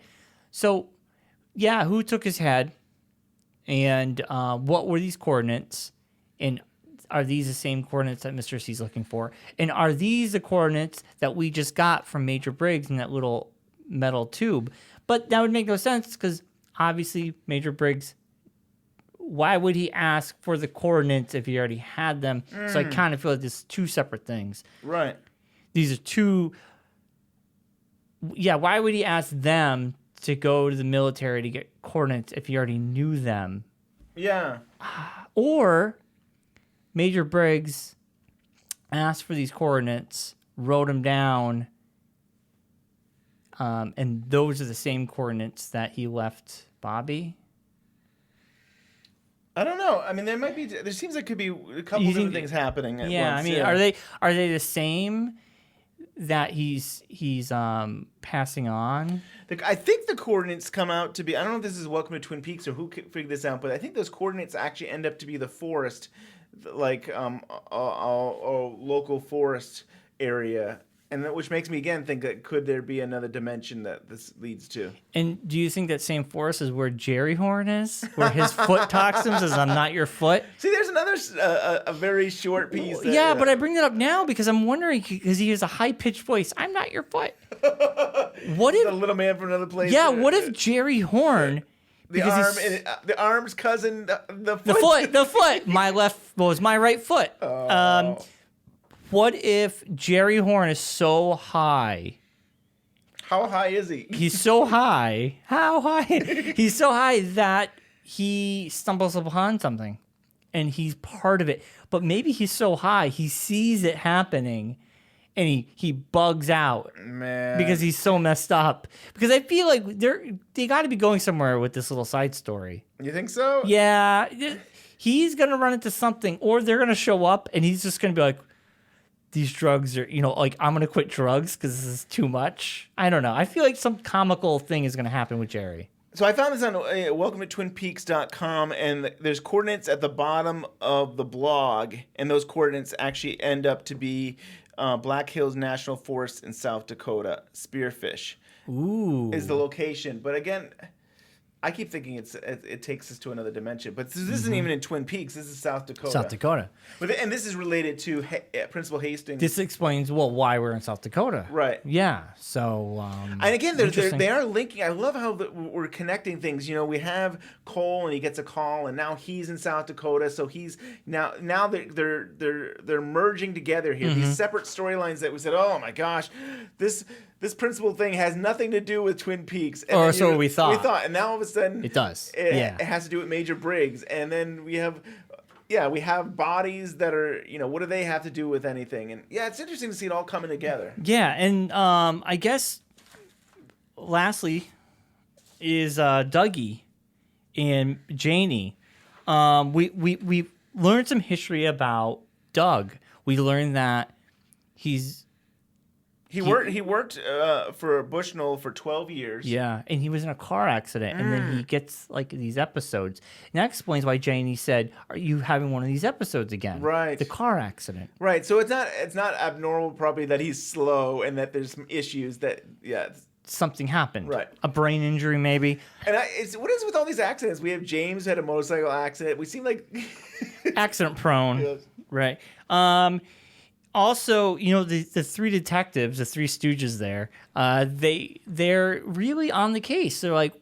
So, yeah, who took his head? And what were these coordinates? And are these the same coordinates that Mr. C's looking for? And are these the coordinates that we just got from Major Briggs in that little metal tube? But that would make no sense because obviously Major Briggs, why would he ask for the coordinates if he already had them? So I kind of feel like this is two separate things. Right. These are two. Yeah, why would he ask them to go to the military to get coordinates if he already knew them? Yeah. Or Major Briggs asked for these coordinates, wrote them down, and those are the same coordinates that he left Bobby. I don't know. I mean, there seems like could be a couple different things happening at once. I mean, are they the same that he's passing on? I think the coordinates come out to be, I don't know if this is Welcome to Twin Peaks or who figured this out, but I think those coordinates actually end up to be the forest, like a local forest area. And which makes me again think that could there be another dimension that this leads to? And do you think that same forest is where Jerry Horn is, where his foot talks to him, says, "I'm not your foot"? See, there's another a very short piece. Yeah, but I bring that up now because I'm wondering because he has a high pitched voice. I'm not your foot. What if a little man from another place? Yeah, what if Jerry Horn The arm's cousin, the foot. The foot. My left was my right foot. What if Jerry Horn is so high? How high is he? He's so high. How high? He's so high that he stumbles upon something, and he's part of it. But maybe he's so high, he sees it happening, and he bugs out. Man. Because he's so messed up. Because I feel like they got to be going somewhere with this little side story. You think so? Yeah. He's going to run into something, or they're going to show up, and he's just going to be like, these drugs are, like, I'm going to quit drugs because this is too much. I don't know. I feel like some comical thing is going to happen with Jerry. So I found this on welcome to twinpeaks.com, and there's coordinates at the bottom of the blog, and those coordinates actually end up to be Black Hills National Forest in South Dakota. Spearfish is the location. But again, I keep thinking it takes us to another dimension. But this isn't even in Twin Peaks. This is South Dakota. South Dakota. And this is related to Principal Hastings. This explains, why we're in South Dakota. Right. Yeah. So, and again, they are linking. I love how we're connecting things. We have Cole, and he gets a call, and now he's in South Dakota. So he's now they're merging together here. These separate storylines that we said, oh my gosh, this principal thing has nothing to do with Twin Peaks. And or so we thought. And now all of a sudden it does. It has to do with Major Briggs. And then we have bodies that are, what do they have to do with anything? And it's interesting to see it all coming together. Yeah, and I guess lastly is Dougie and Janie. We learned some history about Doug. We learned that He worked for Bushnell for 12 years. Yeah, and he was in a car accident, and then he gets these episodes. And that explains why Janie said, "Are you having one of these episodes again?" Right. The car accident. Right. So it's not abnormal probably that he's slow and that there's some issues that something happened. Right. A brain injury maybe. And what is with all these accidents? We have James had a motorcycle accident. We seem like accident prone. Yes. Right. Also, the three detectives, the three stooges there, they're really on the case. They're like,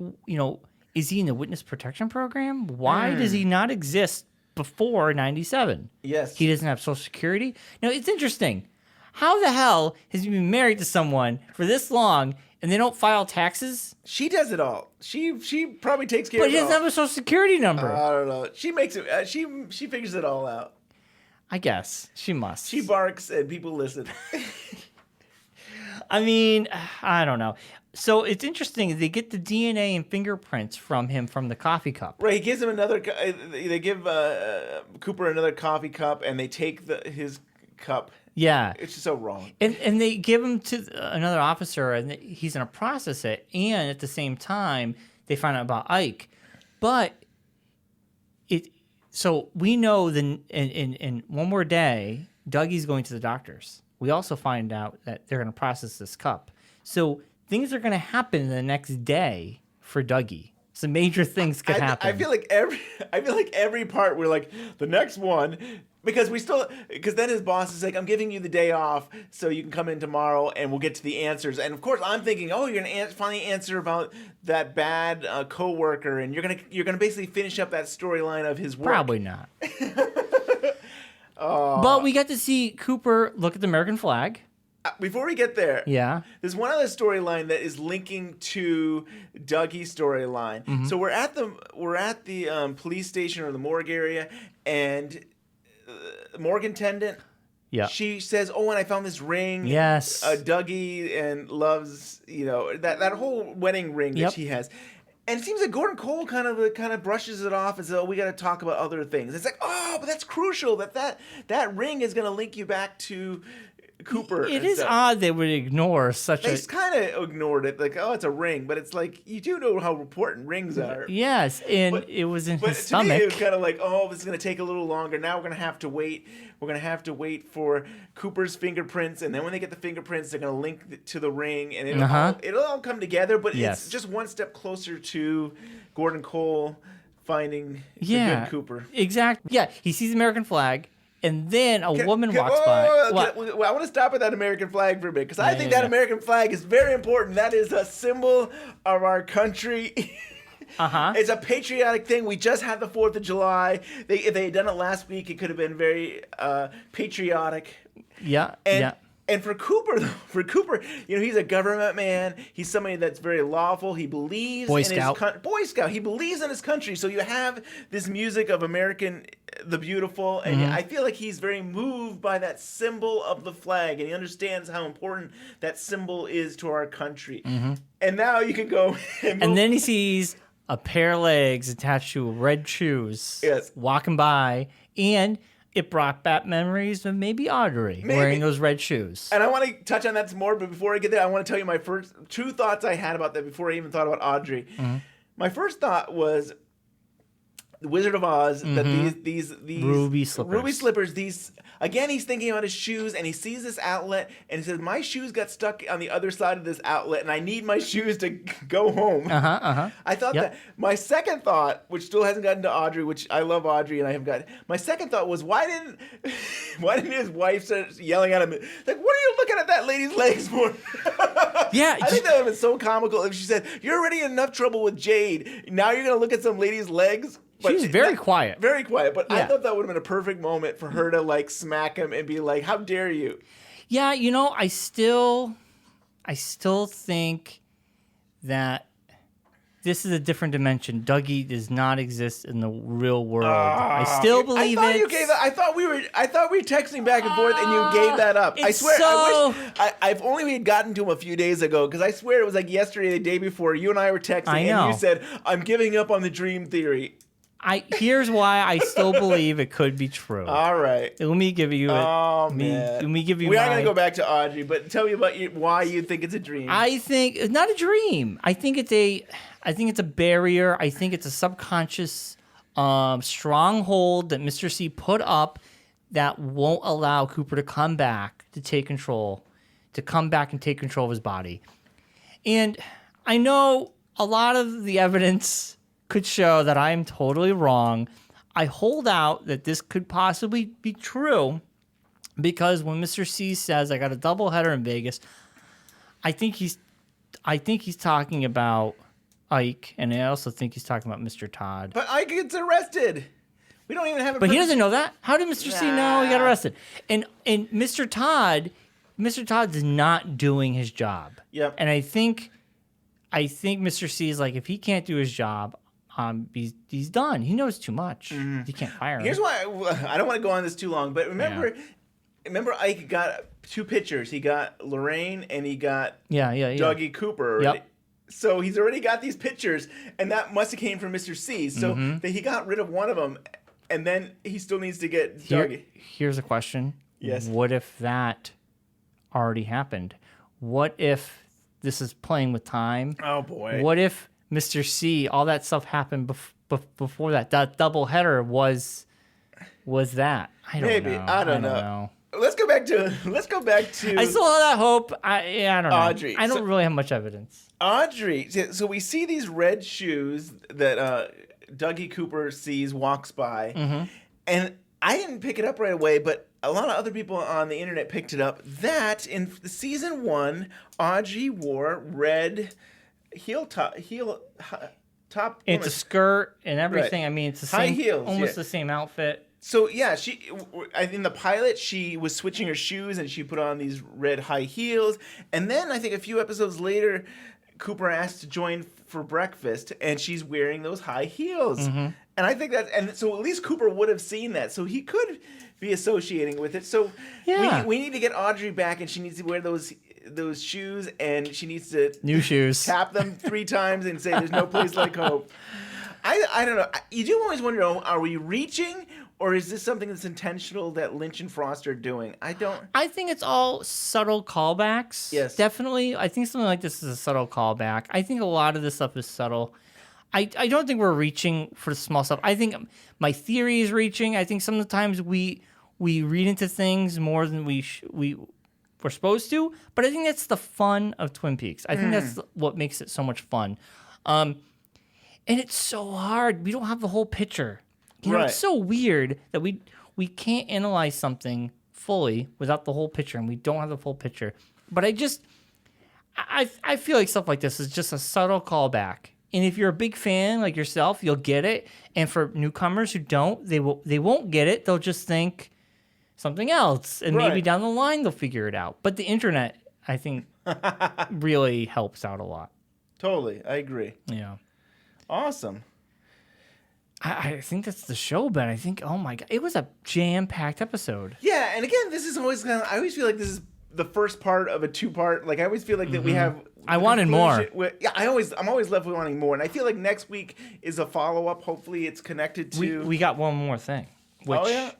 is he in the witness protection program? Why does he not exist before 97? Yes. He doesn't have Social Security? Now, it's interesting. How the hell has he been married to someone for this long and they don't file taxes? She does it all. She probably takes care of it all. But he doesn't have a Social Security number. I don't know. She makes it. She figures it all out. I guess. She must. She barks and people listen. I mean, I don't know. So it's interesting. They get the DNA and fingerprints from him from the coffee cup. Right. He gives him another. They give Cooper another coffee cup, and they take his cup. Yeah. It's just so wrong. And they give him to another officer, and he's going to process it. And at the same time, they find out about Ike. But so we know in one more day, Dougie's going to the doctors. We also find out that they're going to process this cup. So things are going to happen the next day for Dougie. Some major things could happen. I feel like every part we're like the next one because then his boss is like, I'm giving you the day off so you can come in tomorrow and we'll get to the answers. And of course I'm thinking, oh, you're gonna finally answer about that bad coworker, and you're gonna basically finish up that storyline of his work. Probably not. But we get to see Cooper look at the American flag. Before we get there, there's one other storyline that is linking to Dougie's storyline. Mm-hmm. So we're at the police station or the morgue area, and the morgue attendant, she says, "Oh, and I found this ring." Yes, Dougie and loves that whole wedding ring that she has. And it seems like Gordon Cole kind of brushes it off as though we got to talk about other things. It's like, oh, but that's crucial that ring is going to link you back to Cooper. It is odd they would ignore such They kind of ignored it, like, oh, it's a ring, but it's like you do know how important rings are. Yes, and it was in his stomach. But to me, it was kind of like, oh, this is going to take a little longer. Now we're going to have to wait. We're going to have to wait for Cooper's fingerprints, and then when they get the fingerprints, they're going to link to the ring, and it'll all come together. But it's just one step closer to Gordon Cole finding the good Cooper. Exactly. Yeah, he sees the American flag. And then a woman walks by. I want to stop at that American flag for a minute because I think that American flag is very important. That is a symbol of our country. It's a patriotic thing. We just had the 4th of July. If they had done it last week, it could have been very patriotic. Yeah. And for Cooper, he's a government man. He's somebody that's very lawful. He believes Boy in Scout. his Boy Scout. He believes in his country. So you have this music of American, the beautiful, and I feel like he's very moved by that symbol of the flag, and he understands how important that symbol is to our country. And now you can go and then he sees a pair of legs attached to red shoes. Yes. Walking by, and it brought back memories of maybe Audrey wearing those red shoes. And I want to touch on that some more, but before I get there, I want to tell you my first 2 thoughts I had about that before I even thought about Audrey. My first thought was the Wizard of Oz, that these ruby slippers. Again, he's thinking about his shoes, and he sees this outlet, and he says, my shoes got stuck on the other side of this outlet, and I need my shoes to go home. I thought that. My second thought, which still hasn't gotten to Audrey, which I love Audrey, and I haven't got. My second thought was, why didn't his wife start yelling at him, like, what are you looking at that lady's legs for? Yeah. I think that would have been so comical if she said, you're already in enough trouble with Jade. Now you're going to look at some lady's legs? She was very quiet. Very quiet. But I Yeah. thought that would have been a perfect moment for her to, like, smack him and be like, how dare you? Yeah, I still think that this is a different dimension. Dougie does not exist in the real world. I still believe I thought it. you gave that. I thought we were texting back and forth, and you gave that up. I swear. so- I've only had gotten to him a few days ago, because I swear it was like yesterday, the day before. You and I were texting, I know. and you said, "I'm giving up on the dream theory." Here's why I still believe it could be true. All right. Let me give you Oh man. let me give you We are going to go back to Audrey, but tell me about why you think it's a dream. I think it's not a dream. I think it's a barrier. I think it's a subconscious stronghold that Mr. C put up that won't allow Cooper to come back and take control of his body. And I know a lot of the evidence could show that I am totally wrong. I hold out that this could possibly be true because when Mr. C says I got a doubleheader in Vegas, I think he's talking about Ike, and I also think he's talking about Mr. Todd. But Ike gets arrested. We don't even have a. But he doesn't know that. How did Mr. C know he got arrested? And Mr. Todd's not doing his job. Yep. And I think Mr. C is like, if he can't do his job, he's done. He knows too much. You can't fire him. Here's why I don't want to go on this too long, but remember Ike got 2 pitchers. He got Lorraine and he got Dougie Cooper already. Yep. So he's already got these pitchers, and that must have came from Mr. C. So that he got rid of one of them, and then he still needs to get Dougie. Here's a question. Yes. What if that already happened? What if this is playing with time? Oh boy. What if Mr. C, all that stuff happened before that? That double header was that? I don't know. I don't know. Let's go back to. I still have that hope. I don't know. Audrey. I don't really have much evidence. Audrey. So we see these red shoes that Dougie Cooper sees, walks by, and I didn't pick it up right away, but a lot of other people on the internet picked it up. That in season 1, Audrey wore red heel top. It's a skirt and everything. Right. I mean, it's the High same, heels, almost yeah. the same outfit. So yeah, in the pilot she was switching her shoes and she put on these red high heels, and then I think a few episodes later, Cooper asked to join for breakfast, and she's wearing those high heels, and I think and so at least Cooper would have seen that, so he could be associating with it. So Yeah. we need to get Audrey back, and she needs to wear those shoes, and she needs to New shoes. tap them 3 times and say, "There's no place like home." I don't know. You do always wonder, are we reaching, or is this something that's intentional that Lynch and Frost are doing? I think it's all subtle callbacks. Yes. Definitely. I think something like this is a subtle callback. I think a lot of this stuff is subtle. I don't think we're reaching for the small stuff. I think my theory is reaching. I think sometimes we read into things more than we're supposed to, but I think that's the fun of Twin Peaks. I think that's what makes it so much fun. And it's so hard. We don't have the whole picture. Right. It's so weird that we can't analyze something fully without the whole picture, and we don't have the full picture. But I feel like stuff like this is just a subtle callback. And if you're a big fan like yourself, you'll get it. And for newcomers who don't, they won't get it. They'll just think something else. And maybe down the line they'll figure it out. But the internet, I think, really helps out a lot. Totally. I agree. Yeah. Awesome. I think that's the show, Ben. I think, oh my God, it was a jam-packed episode. Yeah, and again, this is always kind of, I always feel like this is the first part of a two-part. Like, I always feel like that we have... I wanted more. Yeah, I'm always left with wanting more. And I feel like next week is a follow-up. Hopefully it's connected to... We got one more thing. Which yeah?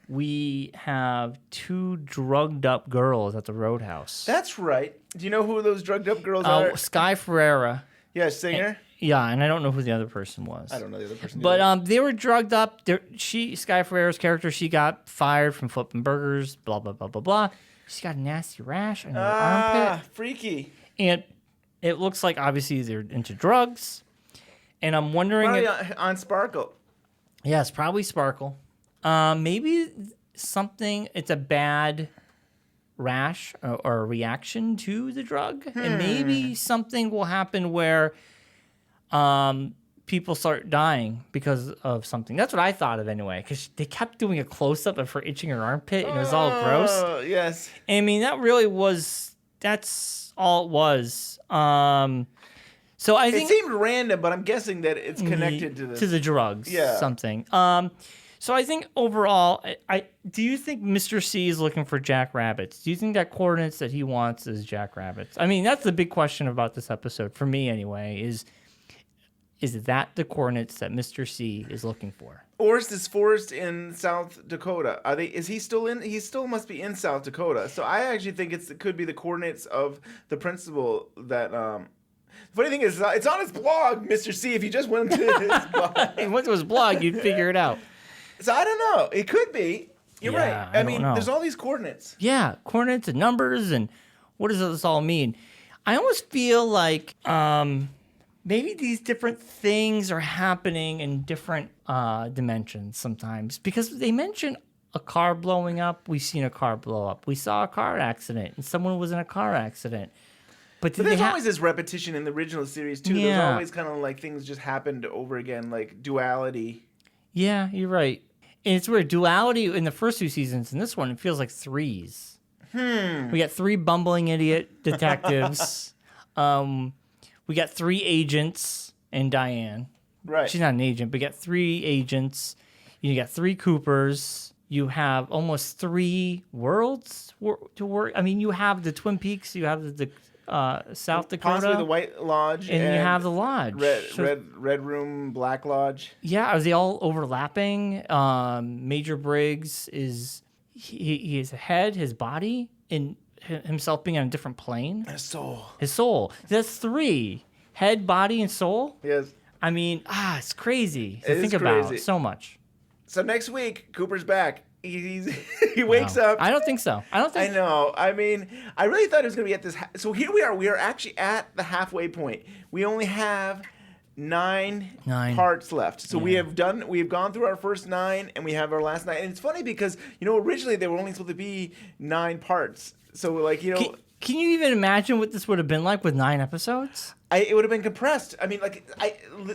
We have 2 drugged-up girls at the Roadhouse. That's right. Do you know who those drugged-up girls are? Sky Ferreira. Yeah, singer. And I don't know who the other person was. I don't know the other person. But they were drugged up. Sky Ferreira's character, she got fired from flipping burgers, blah, blah, blah, blah, blah. She's got a nasty rash on her armpit. Freaky. And it looks like, obviously, they're into drugs. And I'm wondering... Probably on Sparkle. Yeah, it's probably Sparkle. Maybe something... It's a bad rash or reaction to the drug. And maybe something will happen where people start dying because of something. That's what I thought of anyway, because they kept doing a close-up of her itching her armpit, and it was all gross. Oh, yes. And, I mean, that really was... That's all it was. So I think... It seemed random, but I'm guessing that it's connected to this. To the drugs. Yeah. Something. So I think overall, do you think Mr. C is looking for jackrabbits? Do you think that coordinates that he wants is jackrabbits? I mean, that's the big question about this episode, for me anyway, is that the coordinates that Mr. C is looking for? Or is this forest in South Dakota? Is he still in? He still must be in South Dakota. So I actually think it could be the coordinates of the principal that... The funny thing is, it's on his blog, Mr. C. If you just went to his blog. If you went to his blog, you'd figure it out. So I don't know. It could be. You're right. I mean, there's all these coordinates. Yeah, coordinates and numbers, and what does this all mean? I almost feel like maybe these different things are happening in different dimensions sometimes, because they mention a car blowing up. We've seen a car blow up. We saw a car accident, and someone was in a car accident. But there's always this repetition in the original series, too. Yeah. There's always kind of like things just happened over again, like duality. Yeah, you're right. And it's weird. Duality in the first 2 seasons, in this one, it feels like 3s. We got 3 bumbling idiot detectives. We got 3 agents and Diane. Right. She's not an agent, but you got 3 agents. You got 3 Coopers. You have almost 3 worlds to work. I mean, you have the Twin Peaks. You have the South Dakota. Possibly the White Lodge. And you have the Lodge. Red Room, Black Lodge. Yeah, are they all overlapping? Major Briggs he is a head, his body, and himself being on a different plane. And a soul. His soul. That's 3. Head, body, and soul? Yes. I mean, it's crazy to think about so much. So next week, Cooper's back. He wakes up. I don't think so. I know. I mean, I really thought it was going to be at this. So here we are. We are actually at the halfway point. We only have 9 parts left. So we have gone through our first 9, and we have our last 9. And it's funny because, originally they were only supposed to be 9 parts. So, like, Can you even imagine what this would have been like with 9 episodes? It would have been compressed. I mean,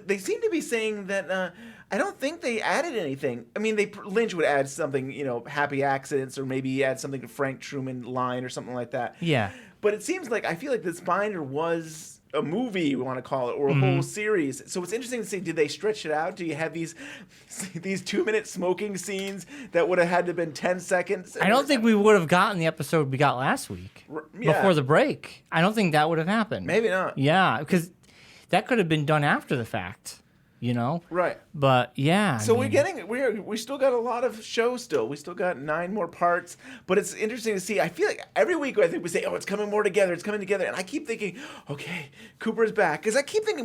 they seem to be saying that I don't think they added anything. I mean, Lynch would add something, happy accidents, or maybe add something to Frank Truman line or something like that. Yeah. But it seems like, I feel like this binder was a movie, we want to call it, or a whole series. So it's interesting to see, did they stretch it out? Do you have these 2-minute smoking scenes that would have had to have been 10 seconds? I don't think we would have gotten the episode we got last week before the break. I don't think that would have happened. Maybe not. Yeah, because that could have been done after the fact. Right. But yeah. So we still got a lot of shows still. We still got 9 more parts. But it's interesting to see. I feel like every week I think we say, oh, it's coming more together. It's coming together. And I keep thinking, okay, Cooper's back. Because I keep thinking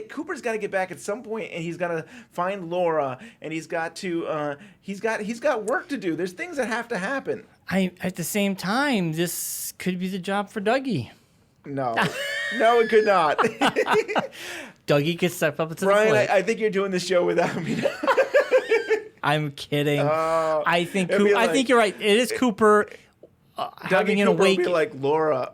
Cooper's got to get back at some point, and he's got to find Laura, and he's got to he's got work to do. There's things that have to happen. At the same time, this could be the job for Dougie. No. No, it could not. Dougie could step up to Bryon, the plate. I think you're doing this show without me. I'm kidding. I think I think you're right. It is Cooper. having an Cooper will be awakening. like Laura.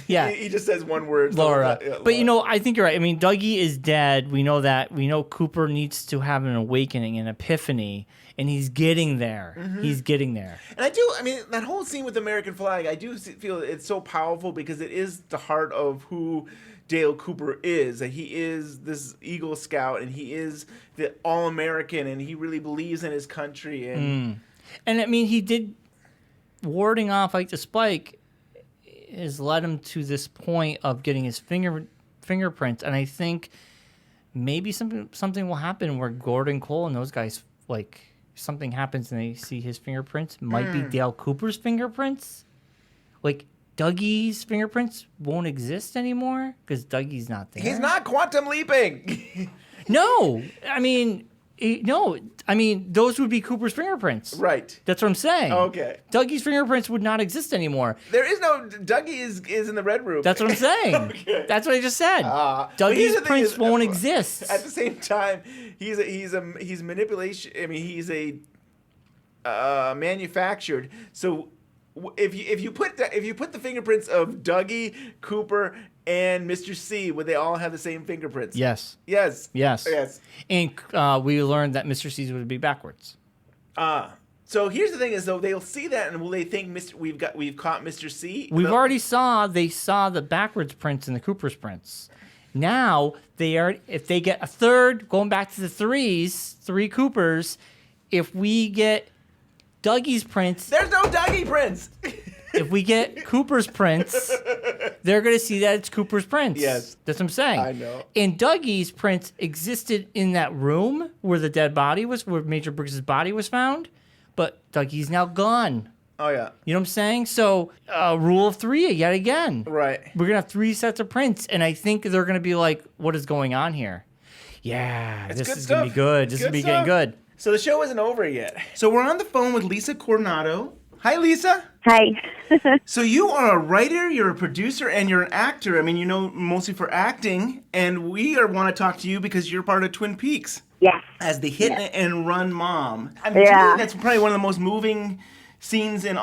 Yeah. he just says one word. Laura. Yeah, But I think you're right. I mean, Dougie is dead. We know that. We know Cooper needs to have an awakening, an epiphany, and he's getting there. He's getting there. And I mean, that whole scene with the American flag, I do feel it's so powerful because it is the heart of who Dale Cooper is. That he is this Eagle Scout, and he is the All-American, and he really believes in his country. And I mean, he did warding off Ike the Spike has led him to this point of getting his fingerprints, and I think maybe something will happen where Gordon Cole and those guys, like, something happens and they see his fingerprints. Might be Dale Cooper's fingerprints. Like, Dougie's fingerprints won't exist anymore because Dougie's not there. he's not quantum leaping. No, I mean, those would be Cooper's fingerprints. Right. That's what I'm saying. Okay. Dougie's fingerprints would not exist anymore. There is no Dougie is in the red room. That's what I'm saying. Okay. That's what I just said. But here's Dougie's the thing prints is, won't exist. At the same time, he's manipulation. I mean, he's a manufactured. So if you put the fingerprints of Dougie, Cooper, and Mr. C, would they all have the same fingerprints? Yes. Yes. Yes. Yes. And we learned that Mr. C's would be backwards. So here's the thing: is though they'll see that, and will they think we've caught Mr. C? They saw the backwards prints in the Cooper's prints. Now if they get a third, going back to the three Coopers, if we get Dougie's prints, there's no Dougie prints. if we get Cooper's prints, they're going to see that it's Cooper's prints. Yes. That's what I'm saying. I know. And Dougie's prints existed in that room where the dead body was, where Major Briggs' body was found, but Dougie's now gone. Oh, yeah. You know what I'm saying? So, rule of three yet again. Right. We're going to have 3 sets of prints, and I think they're going to be like, what is going on here? Yeah, It's this good is going to be good. This is going to be getting good. So the show isn't over yet. So we're on the phone with Lisa Coronado. Hi, Lisa. Hi. So you are a writer, you're a producer, and you're an actor. I mean, you know, mostly for acting. And we want to talk to you because you're part of Twin Peaks. Yes. As the hit Yes. and run mom. I mean, to me, that's probably one of the most moving scenes in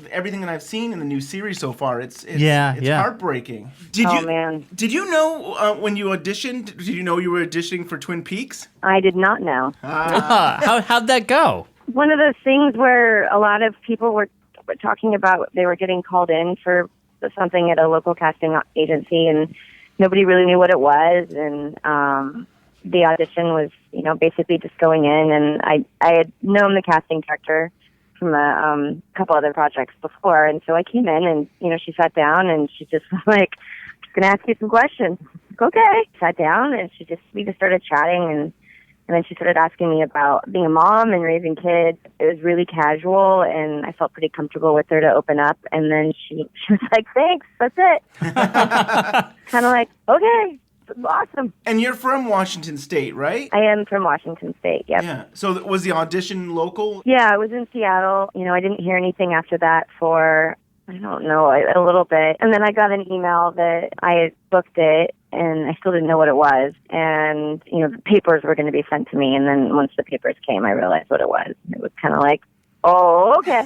everything that I've seen in the new series so far. It's heartbreaking. Man. Did you know when you auditioned? Did you know you were auditioning for Twin Peaks? I did not know. How'd that go? One of those things where a lot of people were talking about they were getting called in for something at a local casting agency, and nobody really knew what it was. And the audition was, basically just going in. And I had known the casting director from a couple other projects before, and so I came in, and she sat down, and she just was like, "I'm just gonna ask you some questions." Like, okay. Sat down, and we just started chatting, and then she started asking me about being a mom and raising kids. It was really casual, and I felt pretty comfortable with her to open up. And then she was like, "Thanks, that's it." Kind of like, okay, awesome. And you're from Washington State, right? I am from Washington State, yep. Yeah. So was the audition local? Yeah, I was in Seattle. I didn't hear anything after that for, I don't know, a little bit. And then I got an email that I had booked it, and I still didn't know what it was. And, the papers were going to be sent to me. And then once the papers came, I realized what it was. It was kind of like, oh, okay.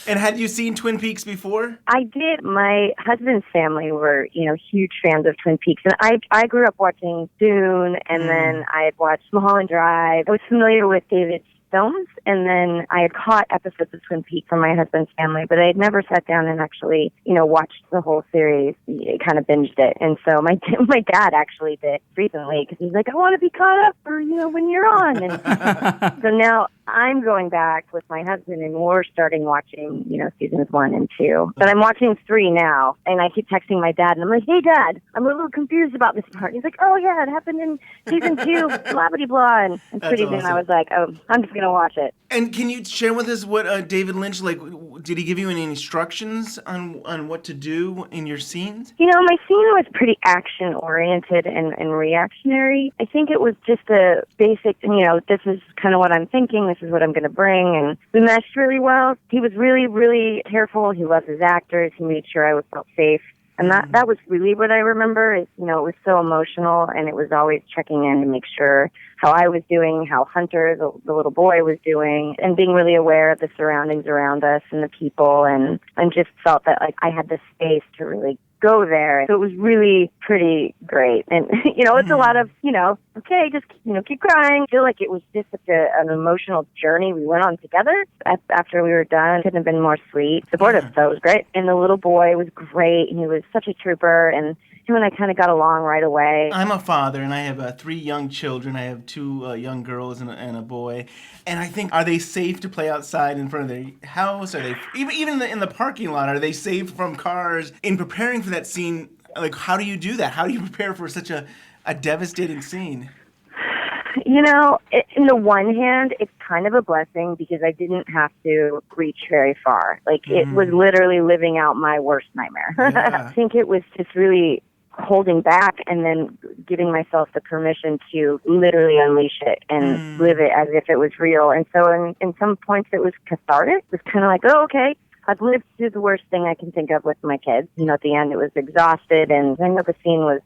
And had you seen Twin Peaks before? I did. My husband's family were, huge fans of Twin Peaks. And I grew up watching Dune, and then I had watched Mulholland Drive. I was familiar with David films, and then I had caught episodes of Twin Peaks from my husband's family, but I had never sat down and actually, watched the whole series. I kind of binged it. And so my dad actually did recently, because he's like, I want to be caught up for, when you're on. And so now I'm going back with my husband, and we're starting watching, seasons 1 and 2. But I'm watching 3 now, and I keep texting my dad, and I'm like, hey, Dad, I'm a little confused about this part. And he's like, oh, yeah, it happened in season 2, blah, blah, blah. And pretty soon I was like, oh, I'm just going to watch it. And can you share with us what David Lynch, did he give you any instructions on what to do in your scenes? My scene was pretty action-oriented and reactionary. I think it was just a basic, this is kind of what I'm thinking, this is what I'm going to bring, and we meshed really well. He was really, really careful. He loves his actors. He made sure I felt safe. And that was really what I remember. Is, it was so emotional, and it was always checking in to make sure how I was doing, how Hunter, the little boy, was doing, and being really aware of the surroundings around us and the people, and just felt that like I had the space to really go there. So it was really pretty great. And, it's a lot of, okay, just, keep crying. I feel like it was just such an emotional journey we went on together. After we were done, couldn't have been more sweet, supportive. So it was great. And the little boy was great, and he was such a trooper, and him and I kind of got along right away. I'm a father, and I have 3 young children. I have 2 young girls and a boy. And I think, are they safe to play outside in front of their house? Are they even in the parking lot? Are they safe from cars? In preparing for that scene, like, how do you do that? How do you prepare for such a devastating scene? In the one hand, it's kind of a blessing because I didn't have to reach very far. Like, it was literally living out my worst nightmare. Yeah. I think it was just really holding back and then giving myself the permission to literally unleash it and live it as if it was real. And so in some points it was cathartic. It was kind of like, oh, okay, I've lived through the worst thing I can think of with my kids. At the end it was exhausted, and I know the scene was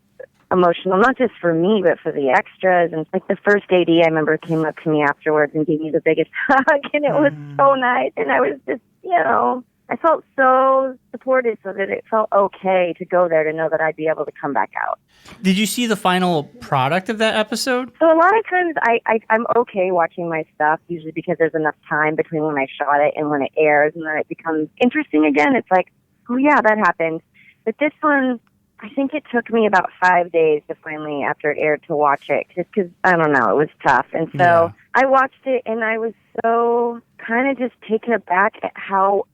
emotional, not just for me, but for the extras. And like the first AD, I remember, came up to me afterwards and gave me the biggest hug, and it was so nice. And I was just, I felt so supported, so that it felt okay to go there, to know that I'd be able to come back out. Did you see the final product of that episode? So a lot of times I'm okay watching my stuff, usually because there's enough time between when I shot it and when it airs, and then it becomes interesting again. It's like, oh yeah, that happened. But this one, I think it took me about 5 days to finally, after it aired, to watch it, just because, I don't know, it was tough. And so I watched it, and I was so kind of just taken aback at how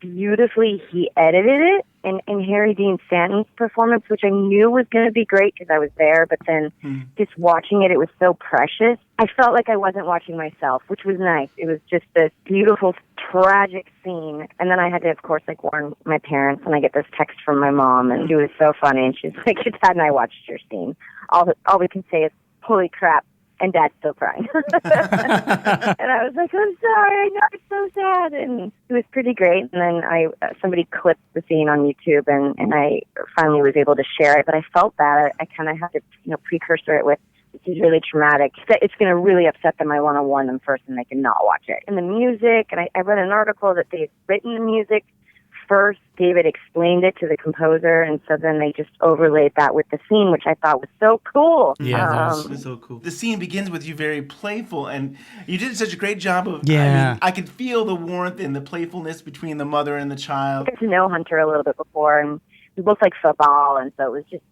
beautifully he edited it, and Harry Dean Stanton's performance, which I knew was going to be great because I was there, but then just watching it was so precious. I felt like I wasn't watching myself, which was nice. It was just this beautiful, tragic scene. And then I had to, of course, warn my parents, and I get this text from my mom, and she was so funny, and she's like, your dad and I watched your scene. All we can say is, holy crap. And Dad's still crying. And I was like, I'm sorry, I know, it's so sad. And it was pretty great. And then somebody clipped the scene on YouTube, and I finally was able to share it. But I felt bad. I kind of had to, precursor it with, this is really traumatic. It's going to really upset them. I want to warn them first, and they can not watch it. And the music, and I read an article that they'd written the music first. David explained it to the composer, and so then they just overlaid that with the scene, which I thought was so cool. Yeah, that was so cool. The scene begins with you very playful, and you did such a great job of, I could feel the warmth and the playfulness between the mother and the child. I got to know Hunter a little bit before, and we both like football, and so it was just,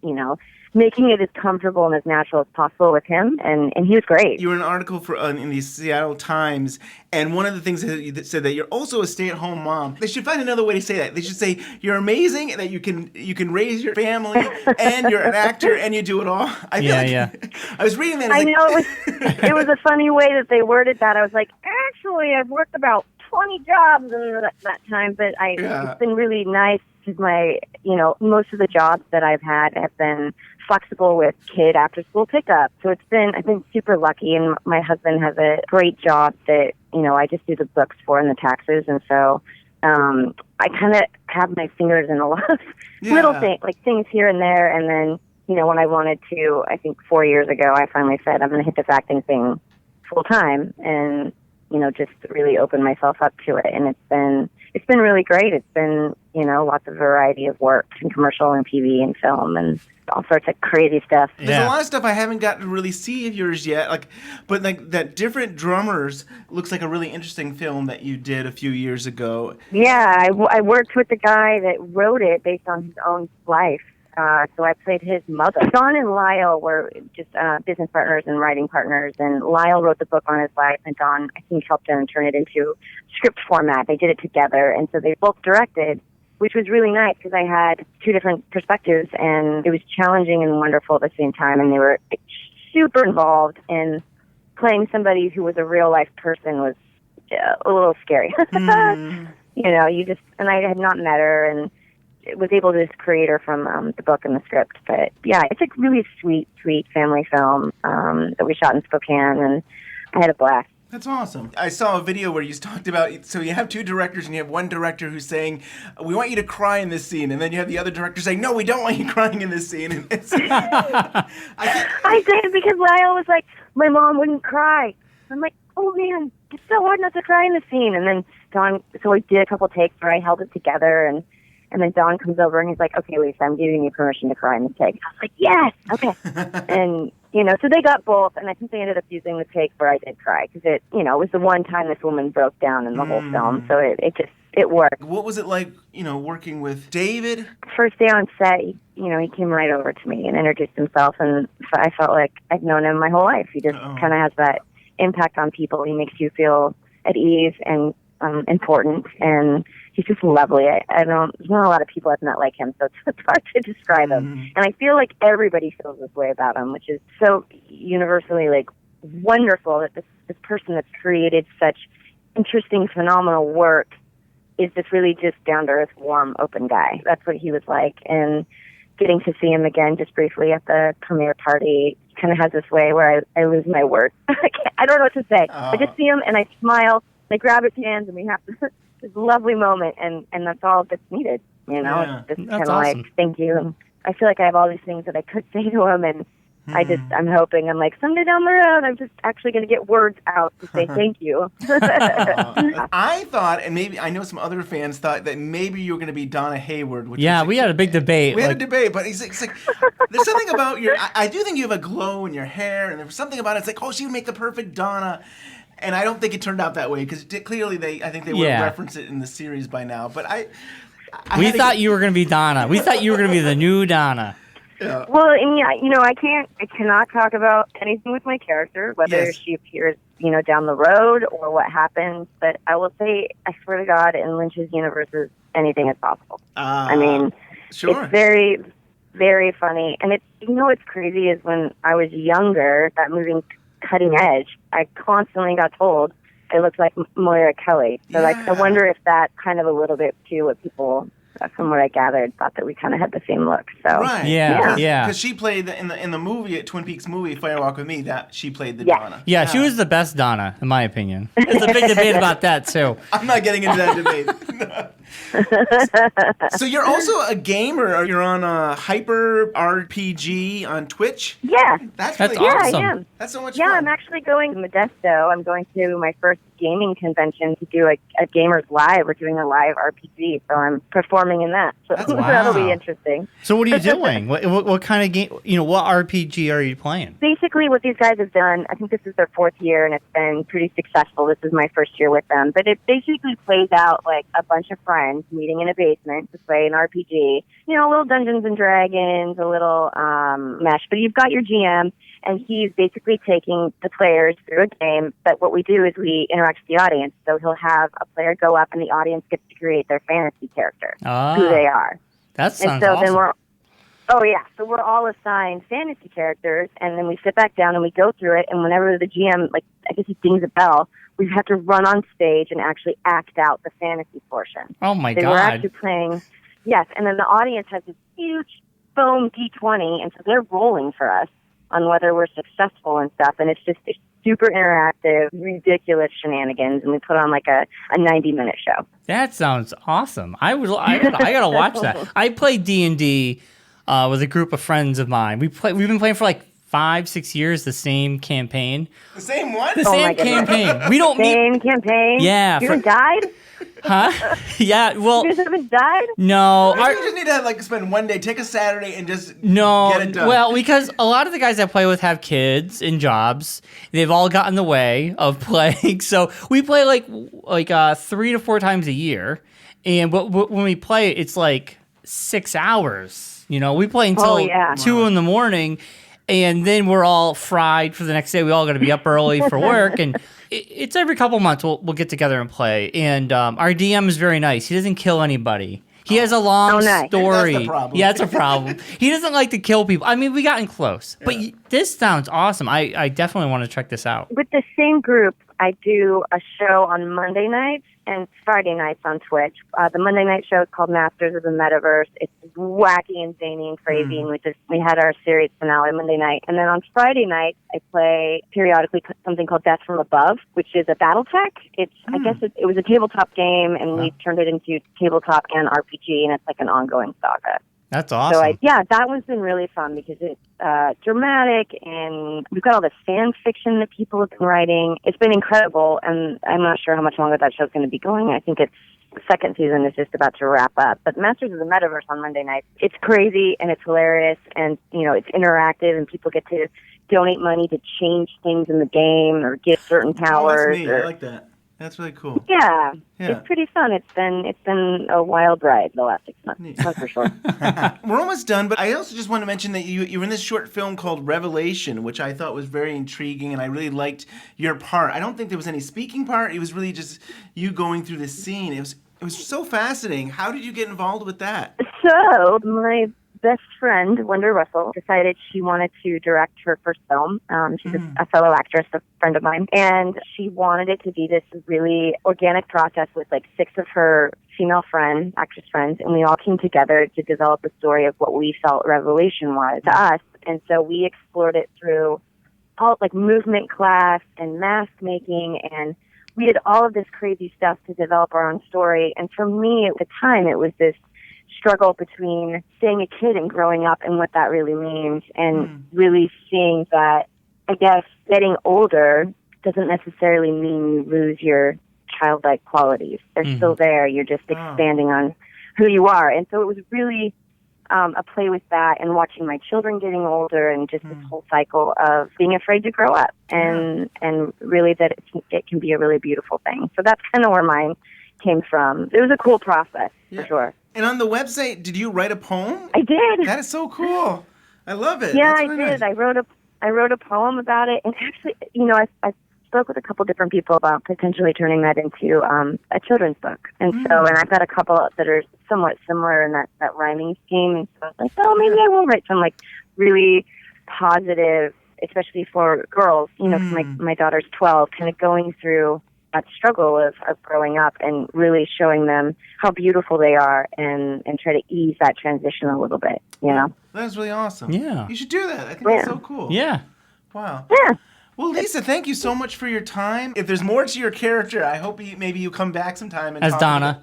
making it as comfortable and as natural as possible with him, and he was great. You were in an article in the Seattle Times, and one of the things that you said that you're also a stay-at-home mom. They should find another way to say that. They should say you're amazing, and that you can raise your family, and you're an actor, and you do it all. I was reading that. I know it was a funny way that they worded that. I was like, actually, I've worked about 20 jobs in that time, but it's been really nice because most of the jobs that I've had have been flexible with kid after school pickup. So I've been super lucky, and my husband has a great job that, I just do the books for and the taxes. And so, I kind of have my fingers in a lot of little things, like things here and there. And then, when I wanted to, I think 4 years ago, I finally said, I'm going to hit this acting thing full time and, just really open myself up to it. And it's been really great. It's been, lots of variety of work in commercial and TV and film and all sorts of crazy stuff. There's a lot of stuff I haven't gotten to really see of yours yet. But that Different Drummers looks like a really interesting film that you did a few years ago. Yeah, I worked with the guy that wrote it based on his own life. So I played his mother. Don and Lyle were just business partners and writing partners, and Lyle wrote the book on his life, and Don, I think, helped him turn it into script format. They did it together, and so they both directed, which was really nice because I had 2 different perspectives, and it was challenging and wonderful at the same time, and they were super involved, and playing somebody who was a real-life person was a little scary. And I had not met her, and was able to just create her from the book and the script. But yeah, it's a really sweet family film that we shot in Spokane, and I had a blast. That's awesome. I saw a video where you talked about, so you have two directors and you have one director who's saying, we want you to cry in this scene. And then you have the other director saying, no, we don't want you crying in this scene. And it's, I did, because Lyle was like, my mom wouldn't cry. I'm like, oh man, it's so hard not to cry in the scene. And then Don, so we did a couple takes where I held it together, and then Don comes over and he's like, okay, Lisa, I'm giving you permission to cry in the take. I was like, yes, okay. And, so they got both, and I think they ended up using the take where I did cry, because it was the one time this woman broke down in the whole film, so it worked. What was it like, working with David? First day on set, he came right over to me and introduced himself, and I felt like I've known him my whole life. He just kind of has that impact on people. He makes you feel at ease and important, and he's just lovely. There's not a lot of people I've met like him, so it's hard to describe him. And I feel like everybody feels this way about him, which is so universally wonderful that this person that's created such interesting, phenomenal work is this really just down-to-earth, warm, open guy. That's what he was like. And getting to see him again just briefly at the premiere party kind of has this way where I lose my words. I don't know what to say. I just see him and I smile. I grab his hands and we have this lovely moment, and that's all that's needed. Yeah. It's just kind of awesome. Thank you. And I feel like I have all these things that I could say to him, and I'm hoping, someday down the road, I'm just actually going to get words out to say thank you. I thought, and maybe I know some other fans thought that maybe you were going to be Donna Hayward. We had a big debate. We had a debate, but it's like, there's something about I do think you have a glow in your hair, and there's something about it. It's like, she would make the perfect Donna. And I don't think it turned out that way, because clearly I think they would have referenced it in the series by now. But we thought you were going to be Donna. We thought you were going to be the new Donna. Yeah. Well, and I cannot talk about anything with my character, whether she appears, down the road or what happens. But I will say, I swear to God, in Lynch's universe, anything is possible. Sure. It's very, very funny. And it's, what's crazy is when I was younger, that movie Cutting Edge, I constantly got told I looked like Moira Kelly. So I wonder if that kind of a little bit too, what people, from what I gathered, thought that we kind of had the same look. So right, yeah. Because she played in the movie, at Twin Peaks movie Firewalk with Me, that she played the Donna. Yeah, she was the best Donna, in my opinion. There's a big debate about that too. I'm not getting into that debate. So you're also a gamer. You're on Hyper RPG on Twitch. Yeah, that's really awesome. Yeah, I am. That's so much fun. fun. I'm actually going to Modesto. I'm going to my first gaming convention to do a Gamers Live. We're doing a live RPG, so I'm performing in that. So that'll be interesting. So what are you doing? what kind of game? What RPG are you playing? Basically, what these guys have done, I think this is their 4th year, and it's been pretty successful. This is my first year with them, but it basically plays out like a bunch of friends meeting in a basement to play an RPG. A little Dungeons and Dragons, a little mesh, but you've got your GM, and he's basically taking the players through a game. But what we do is we interact with the audience. So he'll have a player go up, and the audience gets to create their fantasy character, who they are. That sounds awesome. Then so we're all assigned fantasy characters, and then we sit back down and we go through it. And whenever the GM, I guess he dings a bell, we have to run on stage and actually act out the fantasy portion. Oh my God! We're actually playing. Yes, and then the audience has this huge foam D20, and so they're rolling for us on whether we're successful and stuff, and it's super interactive, ridiculous shenanigans, and we put on a 90-minute show. That sounds awesome. I gotta watch that. I played D&D with a group of friends of mine. We've been playing for 5-6 years, the same campaign. The same one? The same campaign. We don't Same campaign? Yeah. You haven't died? Huh? Yeah, well... You haven't died? No. You just need to spend one day, take a Saturday, and just get it done. Well, because a lot of the guys I play with have kids and jobs. They've all gotten in the way of playing. So we play 3 to 4 times a year. And when we play, it's 6 hours. We play until 2 in the morning. And then we're all fried for the next day. We all got to be up early for work. And it's every couple months we'll get together and play. And our DM is very nice. He doesn't kill anybody. He has a long story. That's the problem. Yeah, that's a problem. He doesn't like to kill people. I mean, we gotten close. But this sounds awesome. I definitely want to check this out. With the same group, I do a show on Monday nights and Friday nights on Twitch. The Monday night show is called Masters of the Metaverse. It's wacky and zany and crazy, and we had our series finale Monday night. And then on Friday night, I play periodically something called Death from Above, which is a BattleTech. I guess it was a tabletop game, and we turned it into tabletop and RPG, and it's like an ongoing saga. That's awesome. So that one's been really fun because it's dramatic, and we've got all this fan fiction that people have been writing. It's been incredible, and I'm not sure how much longer that show's going to be going. I think the second season is just about to wrap up. But Masters of the Metaverse on Monday night, it's crazy and it's hilarious, and it's interactive, and people get to donate money to change things in the game or get certain powers. That's neat. I like that. That's really cool. Yeah, it's pretty fun. It's been a wild ride the last 6 months. That's for sure. We're almost done, but I also just want to mention that you were in this short film called Revelation, which I thought was very intriguing, and I really liked your part. I don't think there was any speaking part. It was really just you going through this scene. It was so fascinating. How did you get involved with that? So my best friend, Wanda Russell, decided she wanted to direct her first film. She's a fellow actress, a friend of mine, and she wanted it to be this really organic process with like 6 of her female friends, actress friends, and we all came together to develop a story of what we felt Revelation was to us. And so we explored it through all like movement class and mask making, and we did all of this crazy stuff to develop our own story. And for me, at the time, it was this struggle between staying a kid and growing up and what that really means, and really seeing that, I guess, getting older doesn't necessarily mean you lose your childlike qualities. They're still there. You're just expanding on who you are. And so it was really a play with that, and watching my children getting older, and just this whole cycle of being afraid to grow up, and really that it can be a really beautiful thing. So that's kind of where mine came from. It was a cool process, for sure. And on the website, did you write a poem? I did. That is so cool. I love it. Yeah, That's I really did. nice. I wrote a poem about it, and actually, I spoke with a couple different people about potentially turning that into a children's book. And so, and I've got a couple that are somewhat similar in that rhyming scheme. And so I was like, oh, maybe I will write some like really positive, especially for girls. 'Cause my daughter's 12, kind of going through that struggle of growing up, and really showing them how beautiful they are, and try to ease that transition a little bit, That's really awesome. Yeah. You should do that. I think that's so cool. Yeah. Wow. Yeah. Well, Lisa, thank you so much for your time. If there's more to your character, I hope maybe you come back sometime and As talk Donna.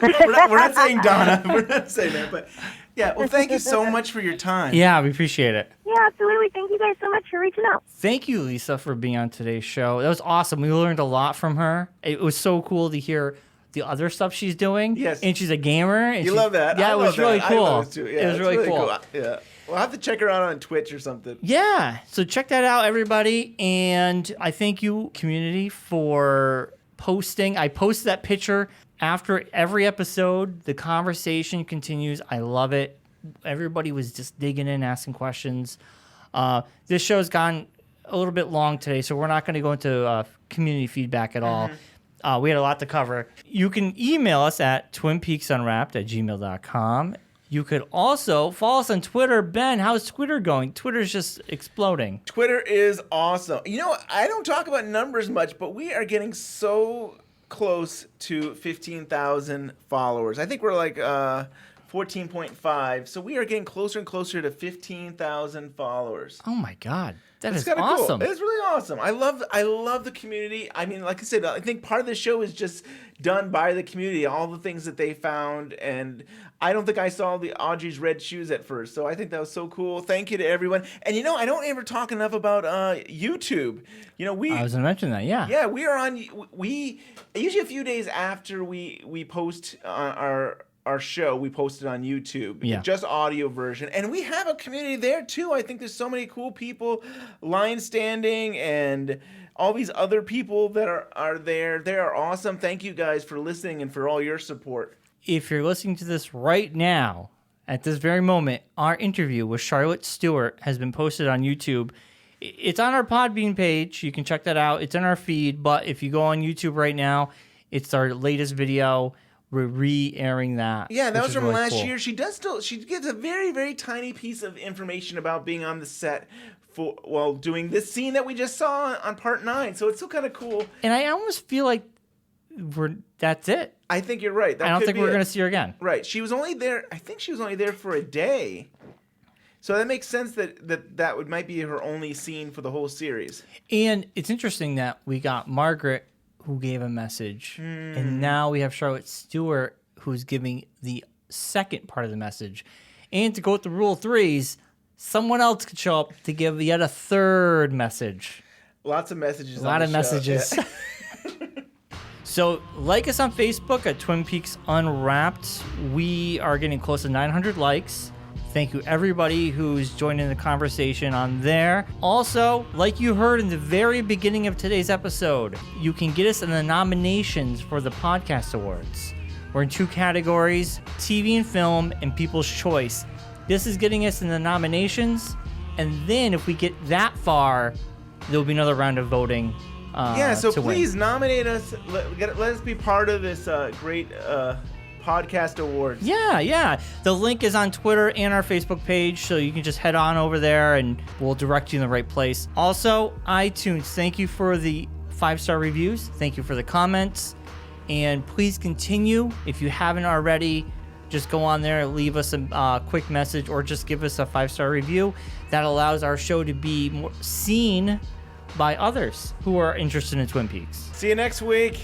we're not saying Donna. We're not saying that, but yeah. Well, thank you so much for your time. Yeah, we appreciate it. Yeah, absolutely. Thank you guys so much for reaching out. Thank you, Lisa, for being on today's show. That was awesome. We learned a lot from her. It was so cool to hear the other stuff she's doing. Yes. And she's a gamer. And You love that. Yeah, I it was love really that. cool. I love it too. Yeah, it was it's really cool. Yeah. We'll have to check her out on Twitch or something. Yeah. So check that out, everybody. And I thank you, community, for posting. I posted that picture after every episode. The conversation continues. I love it. Everybody was just digging in, asking questions. This show's gone a little bit long today, so we're not going to go into community feedback at all. We had a lot to cover. You can email us at twinpeaksunwrapped@gmail.com. You could also follow us on Twitter. Ben, how's Twitter going? Twitter's just exploding. Twitter is awesome. I don't talk about numbers much, but we are getting so close to 15,000 followers. I think we're like 14.5. So we are getting closer and closer to 15,000 followers. Oh my God. That is kinda awesome. Cool. It's really awesome. I love the community. I mean, like I said, I think part of the show is just done by the community, all the things that they found. And I don't think I saw the Audrey's red shoes at first. So I think that was so cool. Thank you to everyone. And I don't ever talk enough about YouTube. I was going to mention that, yeah. Yeah, we are on, usually a few days after we post our show, we posted on YouTube, just audio version, and we have a community there too. I think there's so many cool people, Line Standing, and all these other people that are there. They are awesome. Thank you guys for listening and for all your support. If you're listening to this right now, at this very moment, our interview with Charlotte Stewart has been posted on YouTube. It's on our Podbean page. You can check that out. It's in our feed, but if you go on YouTube right now, it's our latest video. We're re-airing that. Yeah, that was from really last cool. year. She gives a very, very tiny piece of information about being on the set for doing this scene that we just saw on part 9. So it's still kind of cool. And I almost feel like that's it. I think you're right. I don't think we're going to see her again. Right. She was only there. I think she was only there for a day. So that makes sense that might be her only scene for the whole series. And it's interesting that we got Margaret, who gave a message, and now we have Charlotte Stewart, who's giving the second part of the message. And to go with the rule of threes, someone else could show up to give yet a third message. Lots of messages. A lot of messages. Yeah. So like us on Facebook at Twin Peaks Unwrapped. We are getting close to 900 likes. Thank you, everybody who's joining the conversation on there. Also, like you heard in the very beginning of today's episode, you can get us in the nominations for the Podcast Awards. We're in 2 categories, TV and film and People's Choice. This is getting us in the nominations, and then if we get that far, there'll be another round of voting. So please nominate us. Let us be part of this great podcast awards. Yeah. The link is on Twitter and our Facebook page, so you can just head on over there and we'll direct you in the right place. Also, iTunes, thank you for the 5-star reviews. Thank you for the comments. And please continue. If you haven't already, just go on there, leave us a quick message, or just give us a 5-star review. That allows our show to be more seen by others who are interested in Twin Peaks. See you next week.